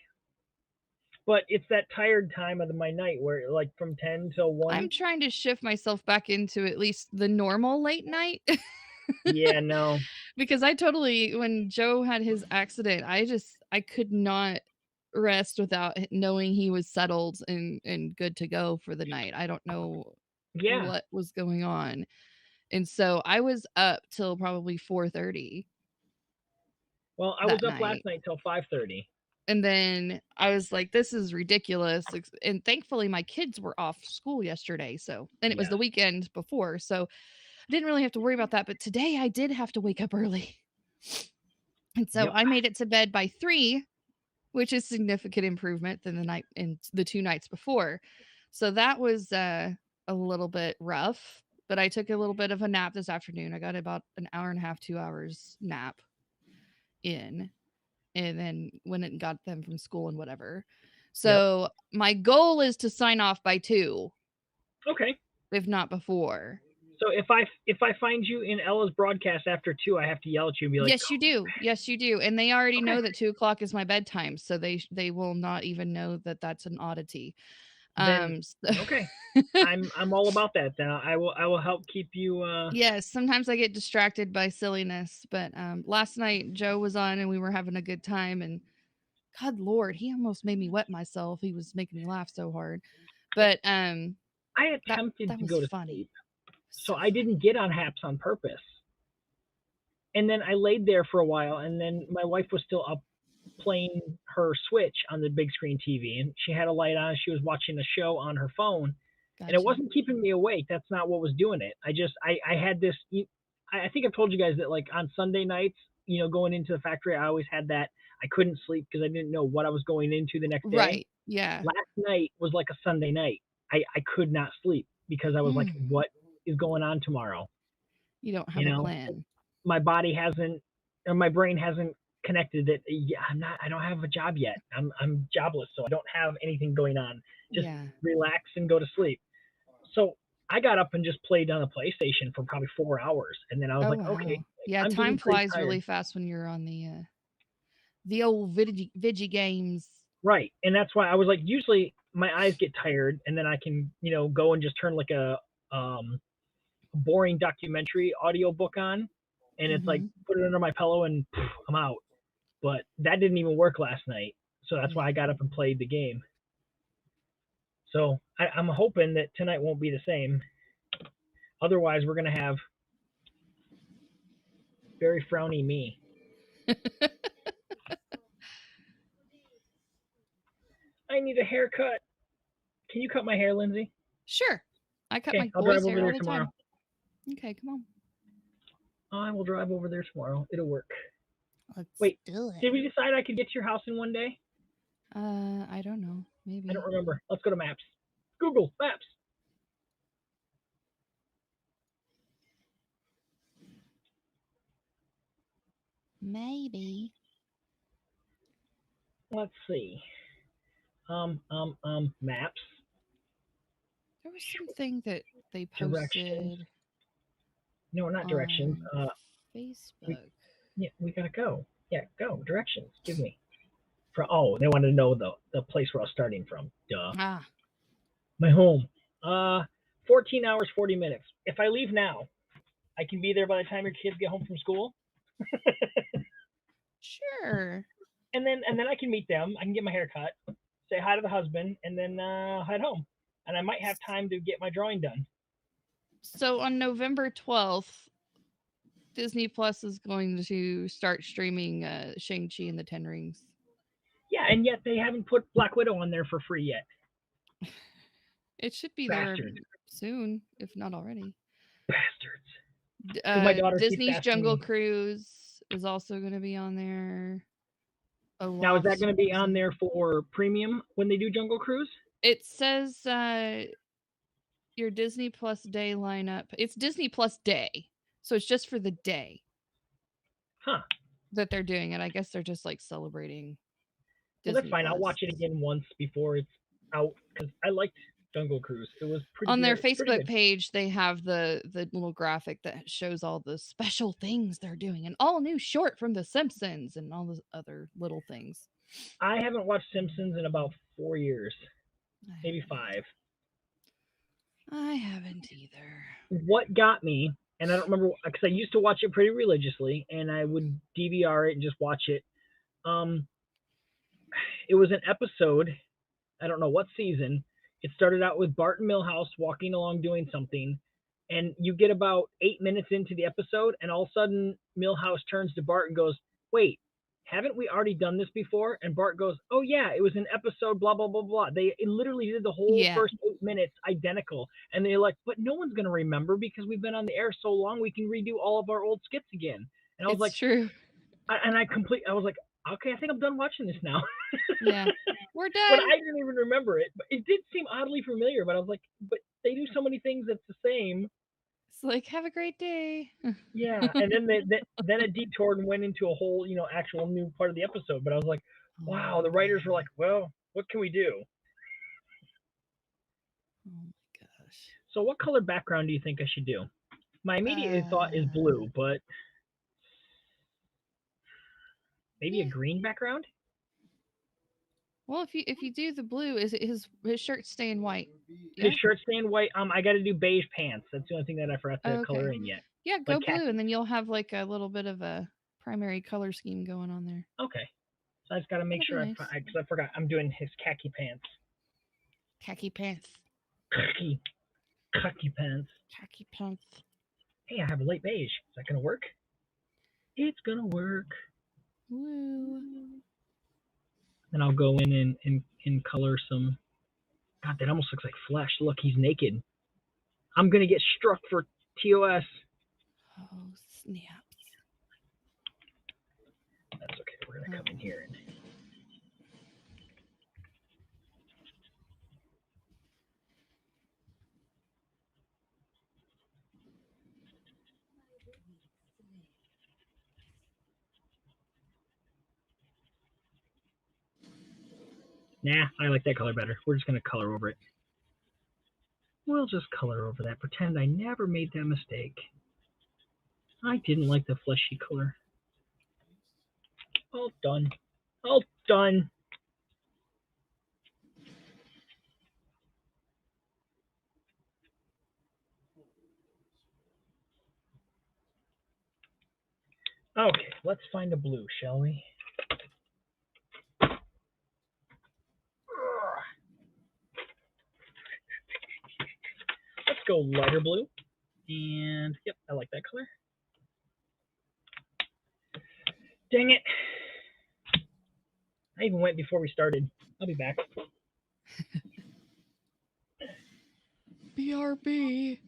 But it's that tired time of my night where, like, from 10 till 1. I'm trying to shift myself back into at least the normal late night. Yeah, no. Because I totally, when Joe had his accident, I could not rest without knowing he was settled and good to go for the night. I don't know what was going on. And so I was up till probably 4:30. Well, I was up last night till 5:30. And then I was like, this is ridiculous. And thankfully my kids were off school yesterday. So, and it was the weekend before. So I didn't really have to worry about that. But today I did have to wake up early. And so I made it to bed by 3, which is significant improvement than the 2 nights before. So that was a little bit rough, but I took a little bit of a nap this afternoon. I got about an hour and a half, 2 hours nap in, and then went and got them from school and whatever. So my goal is to sign off by 2. Okay. If not before. So if I find you in Ella's broadcast after 2, I have to yell at you and be like, yes, you do. Yes, you do. And they already know that 2:00 is my bedtime. So they will not even know that that's an oddity. Okay. I'm all about that. Then I will help keep you. Yes, sometimes I get distracted by silliness, but last night Joe was on and we were having a good time, and God Lord, he almost made me wet myself. He was making me laugh so hard. But I attempted to go to funny. sleep, so I didn't get on Haps on purpose. And then I laid there for a while, and then my wife was still up playing her Switch on the big screen TV, and she had a light on. She was watching a show on her phone. Gotcha. And it wasn't keeping me awake. That's not what was doing it. I had this, I think I've told you guys that, like, on Sunday nights, going into the factory, I always had that. I couldn't sleep because I didn't know what I was going into the next day. Right. Yeah. Last night was like a Sunday night. I could not sleep because I was like, what is going on tomorrow? You don't have a plan. My body hasn't, or my brain hasn't connected that. I don't have a job yet. I'm jobless, so I don't have anything going on. Just relax and go to sleep. So I got up and just played on the PlayStation for probably 4 hours, and then I was okay. Yeah, time flies really fast when you're on the old Vigi games. Right, and that's why I was like, usually my eyes get tired, and then I can go and just turn like a boring documentary audiobook on, and it's like put it under my pillow and I'm out. But that didn't even work last night, so that's why I got up and played the game. So I'm hoping that tonight won't be the same. Otherwise, we're gonna have very frowny me. I need a haircut. Can you cut my hair, Lindsay? Sure. I cut my boys' hair all the time. Okay, come on. I will drive over there tomorrow. It'll work. Let's do it. Did we decide I could get to your house in one day? I don't know. Maybe. I don't remember. Let's go to Maps. Google Maps. Maybe. Let's see. Maps. There was something that they posted. Directions. No, not directions. Facebook. We gotta go. Yeah, go. Directions. Give me. They wanted to know the place where I was starting from. Duh. My home. 14 hours, 40 minutes. If I leave now, I can be there by the time your kids get home from school. Sure. And then I can meet them. I can get my hair cut, say hi to the husband, and then head home. And I might have time to get my drawing done. So on November 12th, Disney Plus is going to start streaming Shang-Chi and the Ten Rings. Yeah, and yet they haven't put Black Widow on there for free yet. It should be there soon, if not already. Bastards. Disney's Jungle Cruise is also going to be on there. Now, is that going to be on there for premium when they do Jungle Cruise? It says your Disney Plus Day lineup. It's Disney Plus Day, so it's just for the day. Huh. That they're doing it. I guess they're just like celebrating. Well, that's fine. I'll watch it again once before it's out because I liked Jungle Cruise. It was pretty on their Facebook page. They have the little graphic that shows all the special things they're doing, an all new short from The Simpsons and all the other little things. I haven't watched Simpsons in about 4 years, maybe 5. I haven't either. What got me, and I don't remember because I used to watch it pretty religiously, and I would DVR it and just watch it. It was an episode. I don't know what season. It started out with Bart and Milhouse walking along doing something, and you get about 8 minutes into the episode, and all of a sudden Milhouse turns to Bart and goes, "Wait, haven't we already done this before?" And Bart goes, "Oh yeah, it was an episode, blah blah blah blah." They literally did the whole first 8 minutes identical, and they're like, "But no one's gonna remember because we've been on the air so long. We can redo all of our old skits again." And I was like, "True." I was like, "Okay, I think I'm done watching this now." Yeah, we're done. But I didn't even remember it. But it did seem oddly familiar. But I was like, "But they do so many things that's the same." It's like, have a great day. Yeah, and then then it detoured and went into a whole, actual new part of the episode. But I was like, wow, the writers were like, well, what can we do? Oh my gosh. So what color background do you think I should do? My immediate thought is blue, but maybe a green background? Well, if you do the blue, is it his shirt staying white? His shirt staying white. I got to do beige pants. That's the only thing that I forgot to color in yet. Yeah, go like blue, and then you'll have like a little bit of a primary color scheme going on there. Okay. So I just got to make sure because I forgot I'm doing his khaki pants. Khaki pants. Khaki pants. Khaki pants. Hey, I have a light beige. Is that gonna work? It's gonna work. Woo. Then I'll go in and color some. God, that almost looks like flesh. Look, he's naked. I'm gonna get struck for TOS. Oh snap! That's okay. We're gonna come in here and. Nah, I like that color better. We're just going to color over it. We'll just color over that. Pretend I never made that mistake. I didn't like the fleshy color. All done. All done. Okay, let's find a blue, shall we? Let's go lighter blue. And, yep, I like that color. Dang it. I even went before we started. I'll be back. BRB.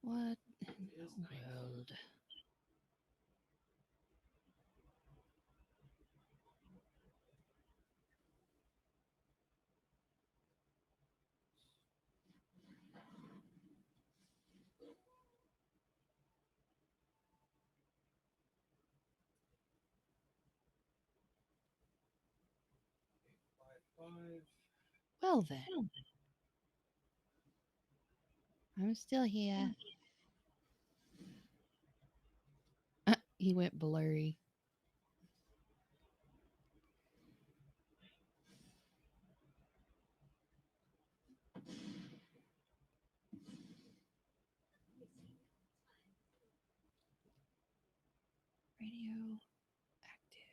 What in the world? Well then, I'm still here. He went blurry. Radio active.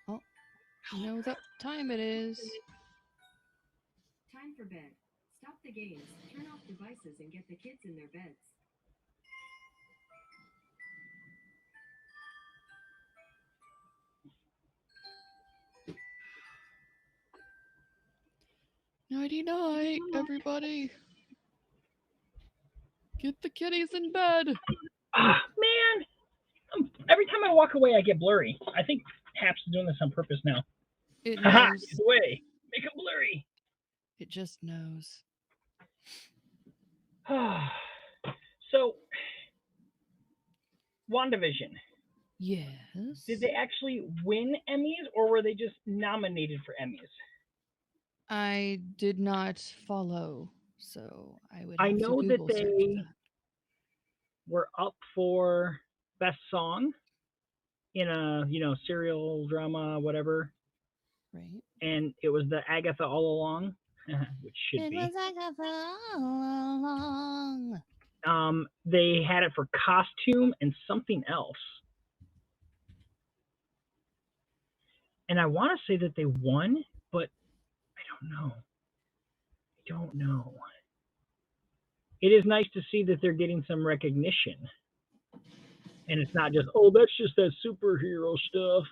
Oh, you know what time it is. time for bed. Stop the games, turn off devices, and get the kids in their beds. Nighty-night, everybody. Get the kitties in bed. Man, every time I walk away, I get blurry. I think Haps is doing this on purpose now. It knows. Get away. Make it blurry. It just knows. So, WandaVision. Yes. Did they actually win Emmys, or were they just nominated for Emmys? I did not follow, so I would. I know that they were up for Best Song in a serial drama, whatever. Right. And it was the Agatha All Along, which should be. It was Agatha All Along. They had it for costume and something else. And I want to say that they won, but I don't know. It is nice to see that they're getting some recognition. And it's not just, oh, that's just that superhero stuff.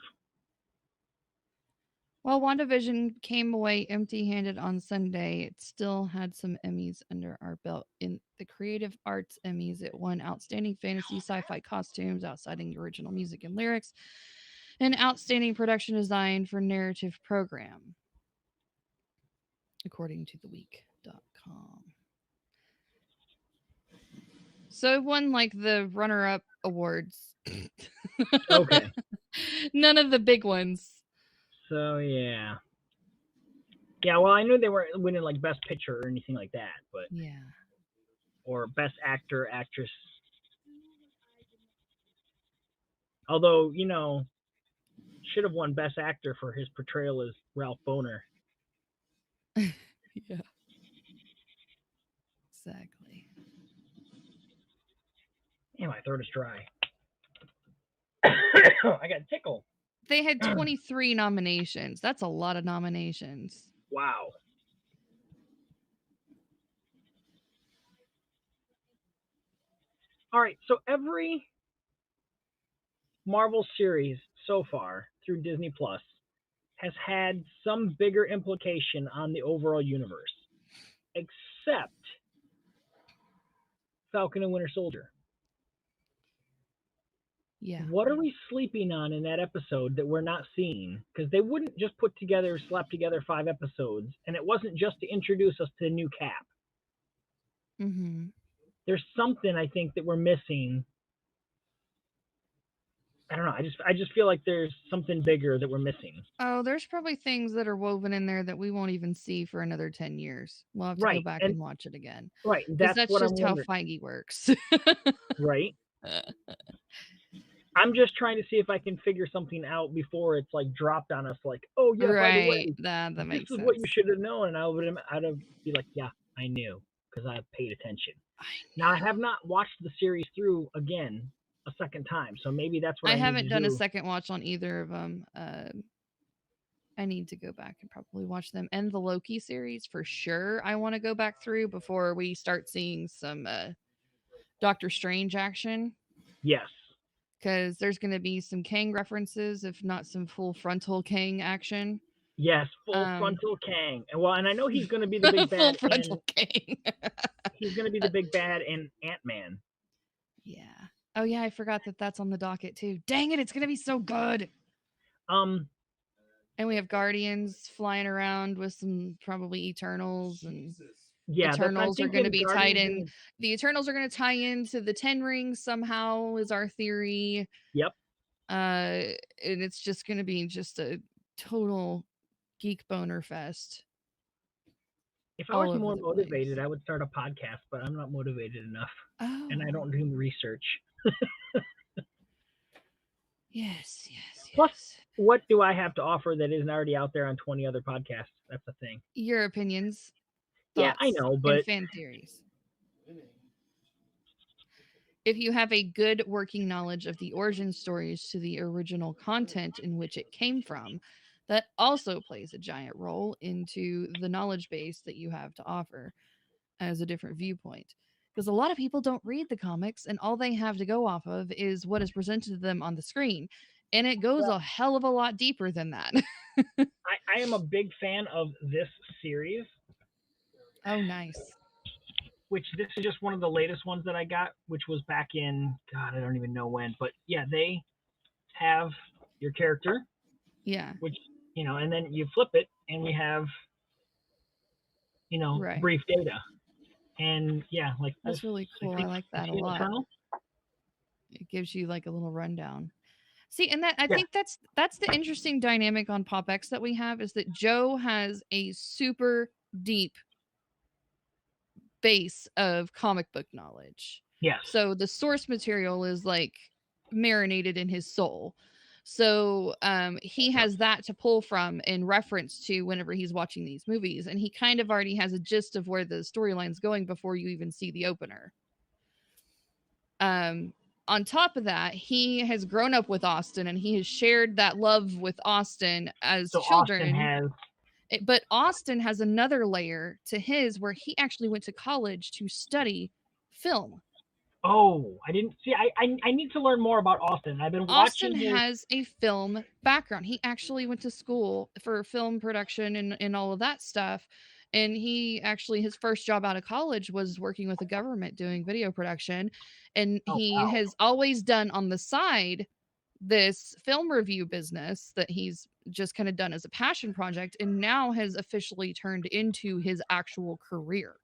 Well, WandaVision came away empty-handed on Sunday. It still had some Emmys under our belt. In the Creative Arts Emmys, it won Outstanding Fantasy Sci-Fi Costumes, Outstanding Original Music and Lyrics, and Outstanding Production Design for Narrative Program, according to TheWeek.com. So it won like the runner-up awards. Okay. None of the big ones. So yeah. Yeah, well, I knew they weren't winning like Best Picture or anything like that, but yeah. Or Best Actor, Actress. Although, should have won Best Actor for his portrayal as Ralph Boner. Yeah. Exactly. Yeah, my throat is dry. I got tickle. They had 23 nominations. That's a lot of nominations. Wow. All right, so every Marvel series so far through Disney Plus has had some bigger implication on the overall universe, except Falcon and Winter Soldier. Yeah. What are we sleeping on in that episode that we're not seeing? Because they wouldn't just slap together 5 episodes, and it wasn't just to introduce us to the new Cap. Mm-hmm. There's something I think that we're missing. I don't know. I just feel like there's something bigger that we're missing. Oh, there's probably things that are woven in there that we won't even see for another 10 years. We'll have to go back and watch it again. Right. That's what just I'm how wondering. Feige works. Right. I'm just trying to see if I can figure something out before it's like dropped on us. Like, oh yeah, by the way, that makes sense. This is what you should have known, and I'd have be like, yeah, I knew because I paid attention. Now I have not watched the series through again a second time, so maybe that's what I haven't done a second watch on either of them. I need to go back and probably watch them and the Loki series for sure. I want to go back through before we start seeing some Doctor Strange action. Yes. Because there's going to be some Kang references, if not some full frontal Kang action. Yes, full frontal Kang. And I know he's going to be the big bad. Full frontal Kang. He's going to be the big bad in Ant-Man. Yeah. Oh yeah, I forgot that that's on the docket too. Dang it, it's going to be so good. And we have Guardians flying around with some probably Eternals and. Yeah, Eternals are going to be tied in. The Eternals are going to tie into the 10 Rings somehow, is our theory. Yep. And it's just going to be just a total geek boner fest. If I was more motivated, I would start a podcast, but I'm not motivated enough. Oh. And I don't do research. Yes. Plus, what do I have to offer that isn't already out there on 20 other podcasts? That's the thing. Your opinions. Yeah, I know, but fan theories. If you have a good working knowledge of the origin stories to the original content in which it came from, that also plays a giant role into the knowledge base that you have to offer as a different viewpoint. Because a lot of people don't read the comics and all they have to go off of is what is presented to them on the screen. And it goes a hell of a lot deeper than that. I am a big fan of this series. Oh, nice. Which this is just one of the latest ones that I got, which was back in, God, I don't even know when. But yeah, they have your character. Yeah. Which, and then you flip it and we have, brief data. And yeah, like that's really cool. I like that a lot. Eternal. It gives you like a little rundown. See, and I think that's the interesting dynamic on PopX that we have, is that Joe has a super deep base of comic book knowledge. Yes. So the source material is like marinated in his soul. So he has that to pull from in reference to whenever he's watching these movies, and he kind of already has a gist of where the storyline's going before you even see the opener. On top of that, he has grown up with Austin, and he has shared that love with Austin as children. But Austin has another layer to his where he actually went to college to study film. Oh, I didn't see. I need to learn more about Austin. I've been watching. Austin has a film background. He actually went to school for film production and all of that stuff. And he actually, his first job out of college was working with the government doing video production. And he has always done on the side this film review business that he's just kind of done as a passion project, and now has officially turned into his actual career.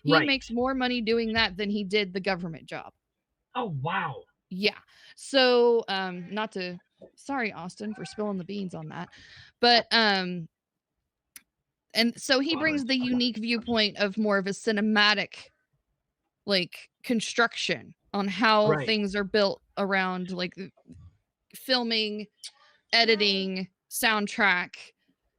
He makes more money doing that than he did the government job. Oh, wow. Yeah. So, sorry, Austin, for spilling the beans on that. But, and so he brings the unique viewpoint of more of a cinematic, like, construction on how things are built around, like, filming, editing, soundtrack,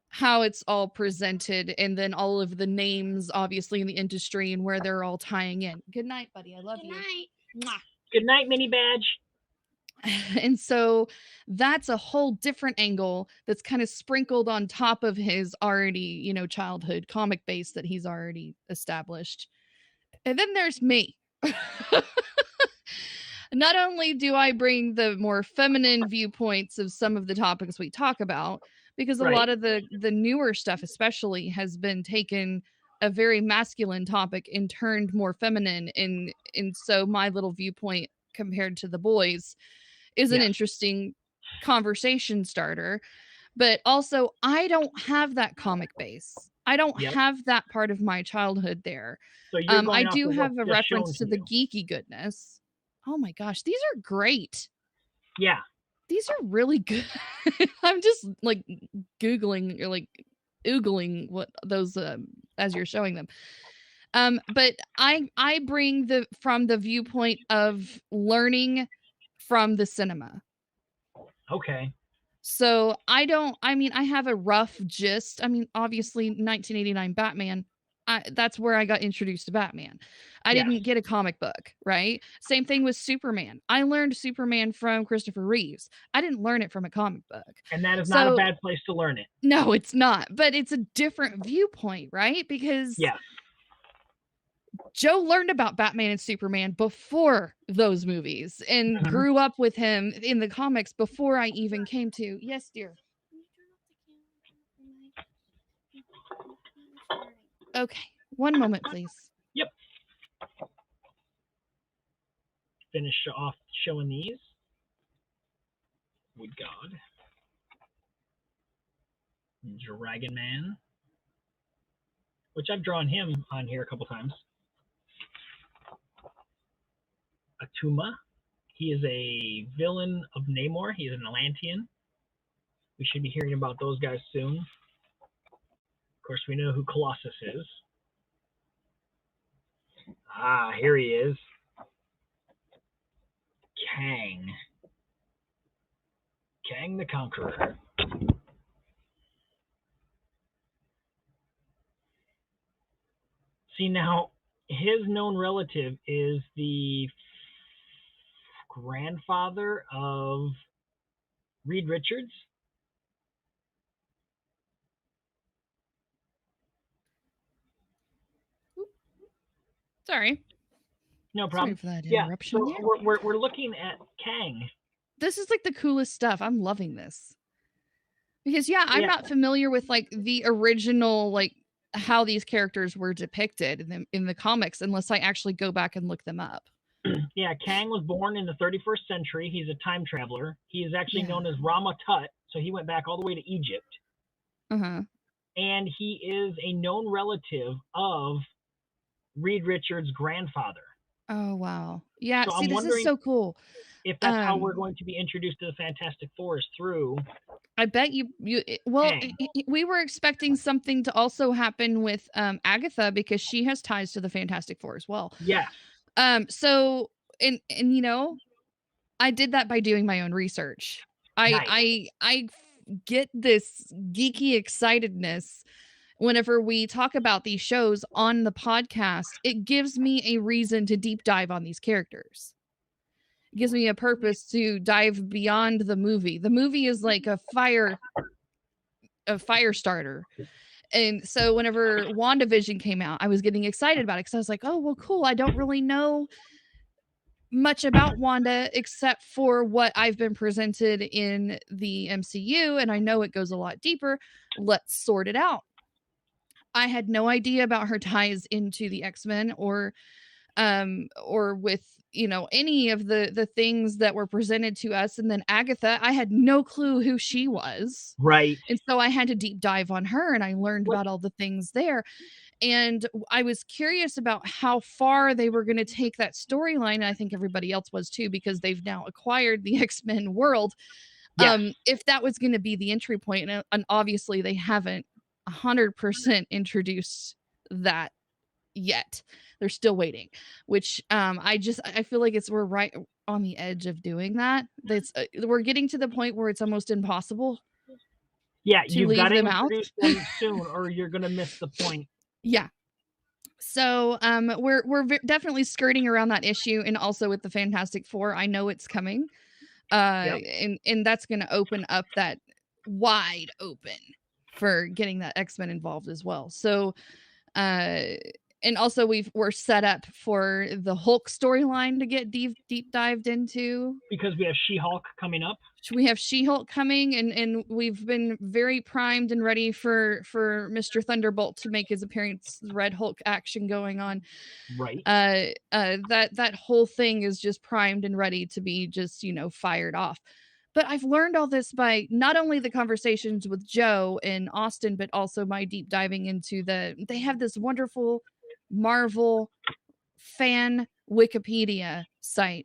how it's all presented, and then all of the names, obviously, in the industry and where they're all tying in. Good night, buddy. I love you. Good night. Good night, Mini Badge. And so that's a whole different angle that's kind of sprinkled on top of his already, childhood comic base that he's already established. And then there's me. Not only do I bring the more feminine viewpoints of some of the topics we talk about, because a lot of the newer stuff especially has been taken a very masculine topic and turned more feminine, and so my little viewpoint compared to the boys is an interesting conversation starter. But also, I don't have that comic base. I don't have that part of my childhood there. So I do have a reference to the geeky goodness. Oh my gosh, these are great. Yeah. These are really good. I'm just like Googling or like oogling what those as you're showing them. But I bring from the viewpoint of learning from the cinema. Okay. So I have a rough gist. I mean, obviously 1989 Batman, that's where I got introduced to Batman. I didn't get a comic book, right? Same thing with Superman. I learned Superman from Christopher Reeves. I didn't learn it from a comic book. And that is not a bad place to learn it. No, it's not. But it's a different viewpoint, right? Because Joe learned about Batman and Superman before those movies and grew up with him in the comics before I even came to. Yes, dear. Okay, one moment, please. Yep. Finish off showing these. Wood God. Dragon Man. Which I've drawn him on here a couple times. Atuma. He is a villain of Namor. He is an Atlantean. We should be hearing about those guys soon. Of course, we know who Colossus is. Ah, here he is. Kang. Kang the Conqueror. See, now, his known relative is the grandfather of Reed Richards. Sorry. No problem. Sorry for that interruption. Yeah, so we're looking at Kang. This is like the coolest stuff. I'm loving this. Because I'm not familiar with like the original, like how these characters were depicted in the comics unless I actually go back and look them up. Yeah, Kang was born in the 31st century. He's a time traveler. He is actually known as Rama Tut, so he went back all the way to Egypt. And he is a known relative of Reed Richards' grandfather. Oh, wow. Yeah, so see, this is so cool. If that's how we're going to be introduced to the Fantastic Four is through... I bet we were expecting something to also happen with Agatha because she has ties to the Fantastic Four as well. Yeah. So, and you know, I did that by doing my own research. I get this geeky excitedness whenever we talk about these shows on the podcast. It gives me a reason to deep dive on these characters. It gives me a purpose to dive beyond the movie. The movie is like a fire starter. And so whenever WandaVision came out, I was getting excited about it because I was like, oh, well, cool. I don't really know much about Wanda except for what I've been presented in the MCU, and I know it goes a lot deeper. Let's sort it out. I had no idea about her ties into the X-Men or with, you know, any of the things that were presented to us. And then Agatha, I had no clue who she was. Right. And so I had to deep dive on her, and I learned about all the things there. And I was curious about how far they were going to take that storyline. And I think everybody else was too, because they've now acquired the X-Men world. Yes. If that was going to be the entry point, and obviously they haven't 100% introduced that yet. They're still waiting, which I feel like we're right on the edge of doing that. We're getting to the point where it's almost impossible. Yeah, you've got to introduce them soon, or you're gonna miss the point. Yeah. So we're definitely skirting around that issue, and also with the Fantastic Four, I know it's coming, and that's gonna open up that wide open for getting that X-Men involved as well. So and also we're set up for the Hulk storyline to get deep dived into, because we have She-Hulk coming up. We have She-Hulk coming, and we've been very primed and ready for Mr. Thunderbolt to make his appearance. Red Hulk action going on. Right. That whole thing is just primed and ready to be just, you know, fired off. But I've learned all this by not only the conversations with Joe and Austin, but also my deep diving into they have this wonderful Marvel fan Wikipedia site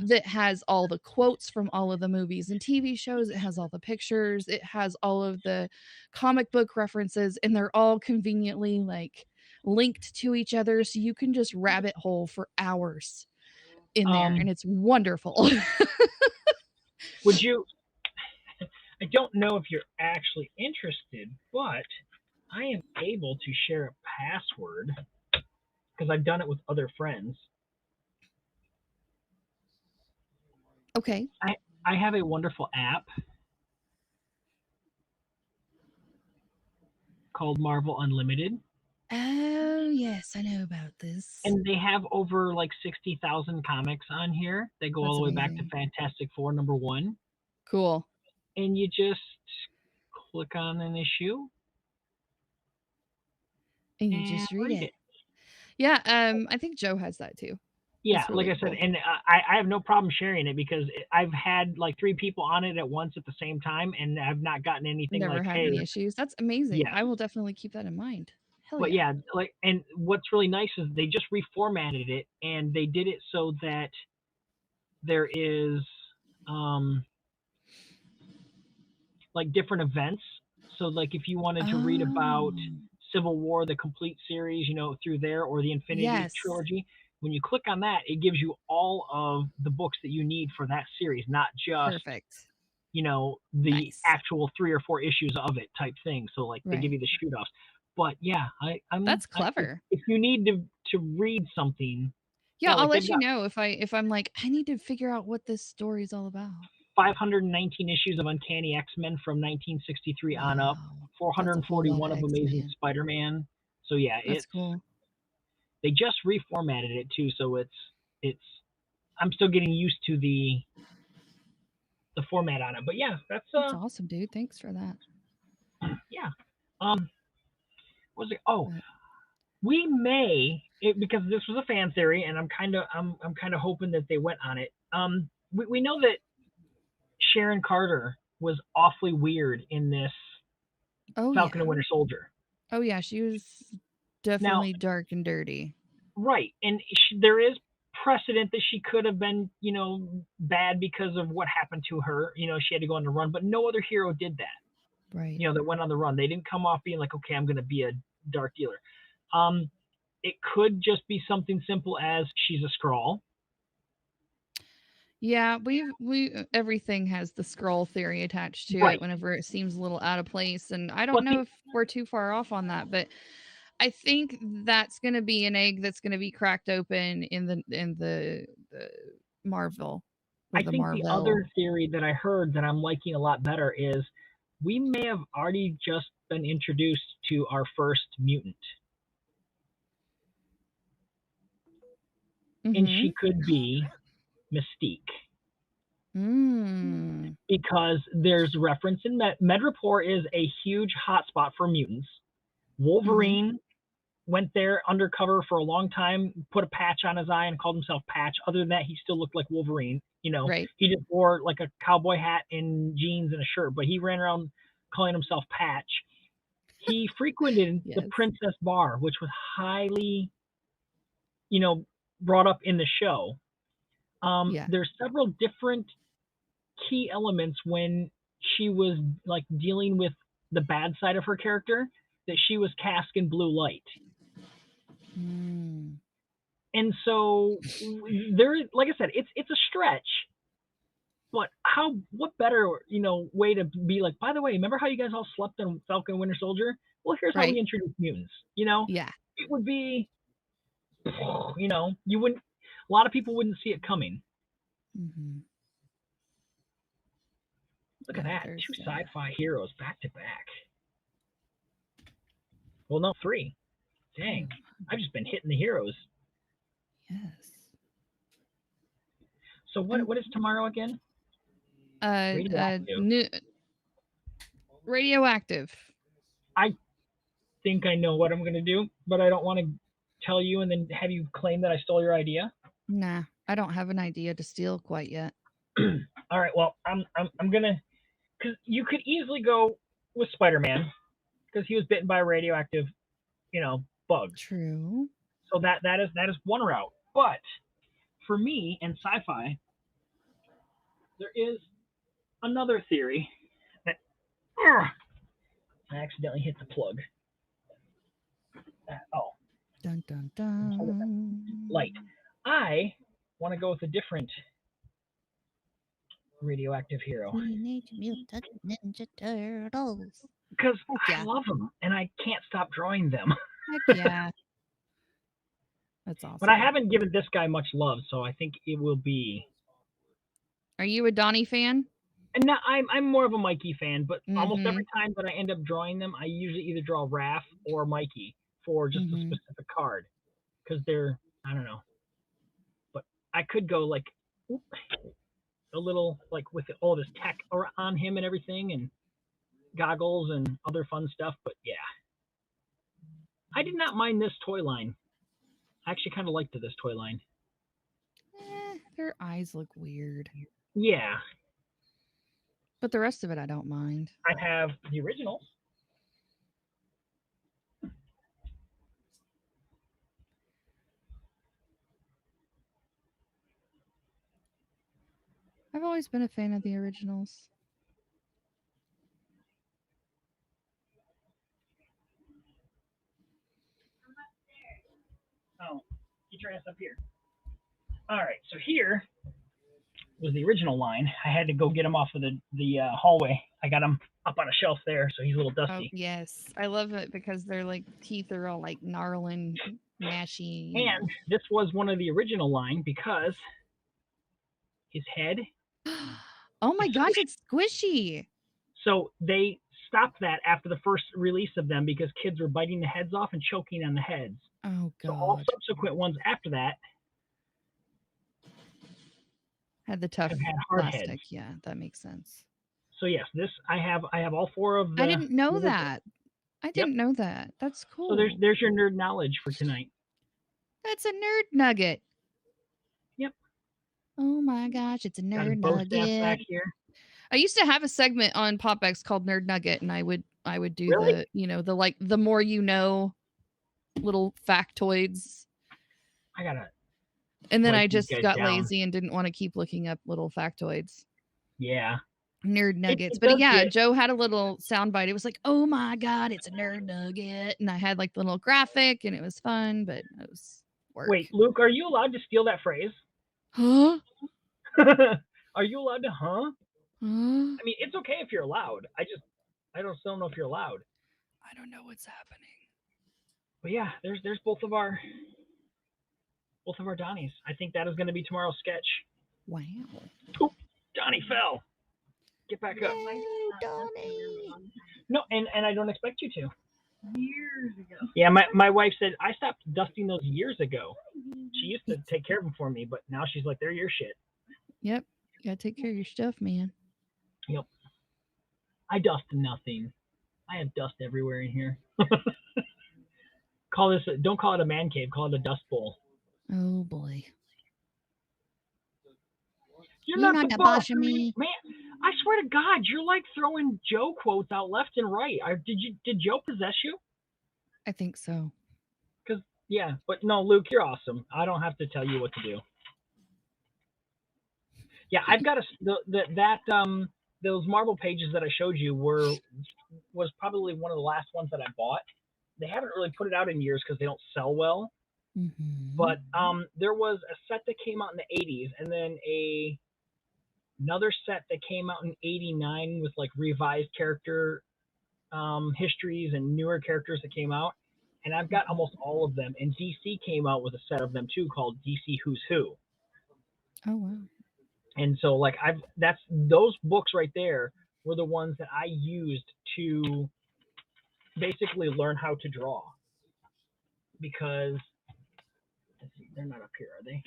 that has all the quotes from all of the movies and TV shows. It has all the pictures. It has all of the comic book references, and they're all conveniently like linked to each other. So you can just rabbit hole for hours in there, and it's wonderful. Would you, I don't know if you're actually interested, but I am able to share a password because I've done it with other friends. Okay. I have a wonderful app called Marvel Unlimited. Oh, yes, I know about this. And they have over like 60,000 comics on here. They go all the way back to Fantastic Four #1. Cool. And you just click on an issue. And you just read it. Yeah, I think Joe has that too. Yeah, really like I said, and I have no problem sharing it because I've had like 3 people on it at once at the same time, and I've not gotten anything. Never had any issues. That's amazing. Yeah. I will definitely keep that in mind. But yeah, like, and what's really nice is they just reformatted it, and they did it so that there is like different events. So like if you wanted to read about Civil War, the complete series, you know, through there, or the Infinity Trilogy, when you click on that, it gives you all of the books that you need for that series, not just you know, the actual 3 or 4 issues of it type thing. So like they give you the shoot offs. But yeah, that's clever. If you need to read something, yeah, I'll let you know if I'm like, I need to figure out what this story is all about. 519 issues of Uncanny X-Men from 1963 on up. 441 of Amazing Spider-Man. So yeah, that's cool. They just reformatted it too, so it's I'm still getting used to the format on it. But yeah, that's awesome, dude. Thanks for that. Yeah. What was it? Oh, we may because this was a fan theory, and I'm kind of hoping that they went on it. We know that Sharon Carter was awfully weird in this Falcon and Winter Soldier. Oh yeah, she was definitely dark and dirty. Right, and there is precedent that she could have been, bad because of what happened to her. She had to go on the run, but no other hero did that. Right. That went on the run. They didn't come off being like, okay, I'm going to be a dark dealer. It could just be something simple as she's a Skrull. Yeah, we everything has the Skrull theory attached to it whenever it seems a little out of place, and I don't know if we're too far off on that, but I think that's going to be an egg that's going to be cracked open in the Marvel. I think the other theory that I heard that I'm liking a lot better is we may have already just been introduced to our first mutant. Mm-hmm. And she could be Mystique. Because there's reference in Madripoor is a huge hotspot for mutants. Wolverine went there undercover for a long time, put a patch on his eye and called himself Patch. Other than that, he still looked like Wolverine. Right. He just wore like a cowboy hat and jeans and a shirt, but he ran around calling himself Patch. He frequented the Princess Bar, which was highly, brought up in the show. There's several different key elements when she was like dealing with the bad side of her character that she was cast in blue light. And so there, like I said, it's a stretch, but what better, way to be like, by the way, remember how you guys all slept in Falcon and Winter Soldier? Well, here's how we introduce mutants, Yeah. It would be, you wouldn't, a lot of people wouldn't see it coming. Look at that, 2 sci-fi heroes back to back. Well, no, 3. Dang, I've just been hitting the heroes. Yes. So what is tomorrow again? Radioactive. I think I know what I'm going to do, but I don't want to tell you and then have you claim that I stole your idea. Nah, I don't have an idea to steal quite yet. All right, well, I'm gonna, because you could easily go with Spider-Man because he was bitten by a radioactive, bug. True. So that is one route. But for me and sci-fi, there is another theory that I accidentally hit the plug. Dun dun dun. Light. I want to go with a different radioactive hero. Teenage Mutant Ninja Turtles. Because I love them and I can't stop drawing them. Heck yeah. That's awesome. But I haven't given this guy much love, so I think it will be. Are you a Donnie fan? No, I'm more of a Mikey fan, but almost every time that I end up drawing them, I usually either draw Raph or Mikey for just a specific card. Because they're, I don't know. But I could go like a little, like with all this tech on him and everything, and goggles and other fun stuff, but yeah. I did not mind this toy line. I actually kind of liked this toy line. Their eyes look weird. Yeah. But the rest of it, I don't mind. I have the originals. I've always been a fan of the originals. Oh, get your ass up here. All right, so here was the original line. I had to go get him off of the hallway. I got him up on a shelf there, so he's a little dusty. Oh, yes, I love it because their like teeth are all like gnarling, mashy. And this was one of the original line because his head. Oh my gosh, it's squishy. So they stopped that after the first release of them because kids were biting the heads off and choking on the heads. Oh god. So all subsequent ones after that had the tough have had hard plastic. heads. Yeah, that makes sense. So yes, this I have all 4 of the. I didn't know that. I didn't know that. That's cool. So there's your nerd knowledge for tonight. That's a nerd nugget. Yep. Oh my gosh, it's a nerd nugget. Back here. I used to have a segment on PopX called Nerd Nugget, and I would do Really? the more you know little factoids. I gotta. And then I just got lazy and didn't want to keep looking up little factoids. Yeah. Nerd nuggets. But yeah, Joe had a little soundbite. It was like, oh my god, it's a nerd nugget. And I had like the little graphic and it was fun, but it was work. Wait, Luke, are you allowed to steal that phrase? Huh? Are you allowed to Huh? I mean, it's okay if you're allowed. I don't still know if you're allowed. I don't know what's happening. But yeah, there's both of our Donnies. I think that is going to be tomorrow's sketch. Wow. Oop, Donnie fell. Get back up. No, Donnie. No, and I don't expect you to. Years ago. Yeah, my wife said, I stopped dusting those years ago. She used to take care of them for me, but now she's like, they're your shit. Yep. You gotta take care of your stuff, man. Yep. I dust nothing. I have dust everywhere in here. Don't call it a man cave, call it a dust bowl. Oh boy. You're not the boss of me. Man, I swear to God, you're like throwing Joe quotes out left and right. Did Joe possess you? I think so. Yeah, but no, Luke, you're awesome. I don't have to tell you what to do. Yeah, I've got those Marvel pages that I showed you was probably one of the last ones that I bought. They haven't really put it out in years because they don't sell well. Mm-hmm. But there was a set that came out in the 80s, and then another set that came out in 89 with like revised character histories and newer characters that came out. And I've got almost all of them. And DC came out with a set of them too called DC Who's Who. Oh wow. And so like those books right there were the ones that I used to basically learn how to draw. Because let's see, they're not up here, are they?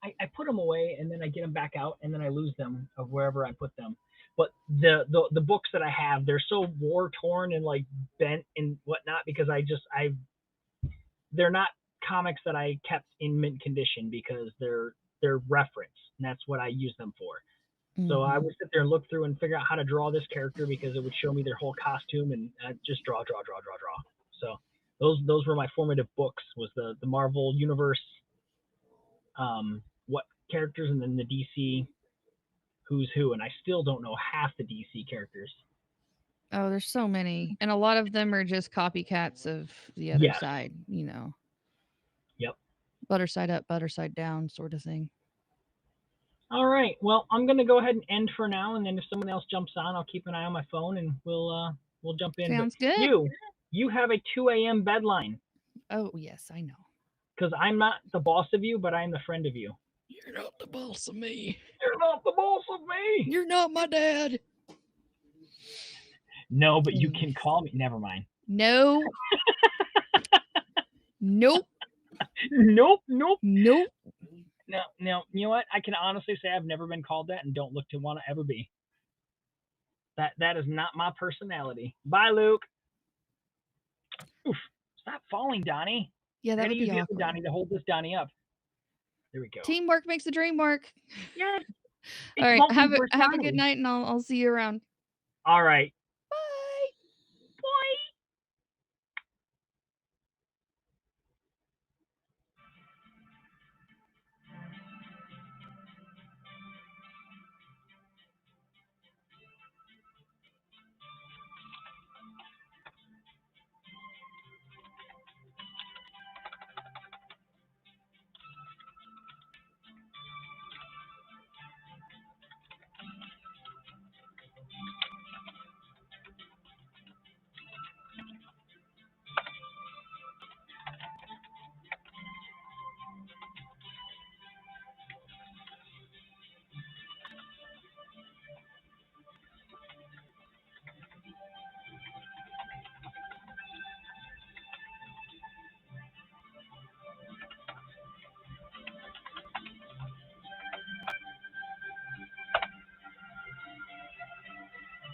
I put them away and then I get them back out and then I lose them of wherever I put them. But the books that I have, they're so war torn and like bent and whatnot because they're not comics that I kept in mint condition because they're reference and that's what I use them for. Mm-hmm. So I would sit there and look through and figure out how to draw this character because it would show me their whole costume and I'd just draw. So those were my formative books, was the Marvel Universe, what characters, and then the DC Who's Who, and I still don't know half the DC characters. Oh, there's so many, and a lot of them are just copycats of the other side, Yep. Butter side up, butter side down, sort of thing. All right. Well, I'm gonna go ahead and end for now, and then if someone else jumps on, I'll keep an eye on my phone, and we'll jump in. Sounds good. You have a 2 a.m. bedline. Oh yes, I know. Because I'm not the boss of you, but I'm the friend of you. You're not the boss of me. You're not the boss of me. You're not my dad. No, but you can call me. Never mind. No. Nope. Nope. No. You know what? I can honestly say I've never been called that and don't look to want to ever be. That is not my personality. Bye, Luke. Oof. Stop falling, Donnie. Yeah, that would be awkward. Donnie to hold this Donnie up. There we go. Teamwork makes the dream work. Yeah. All right. Have a good night, and I'll see you around. All right.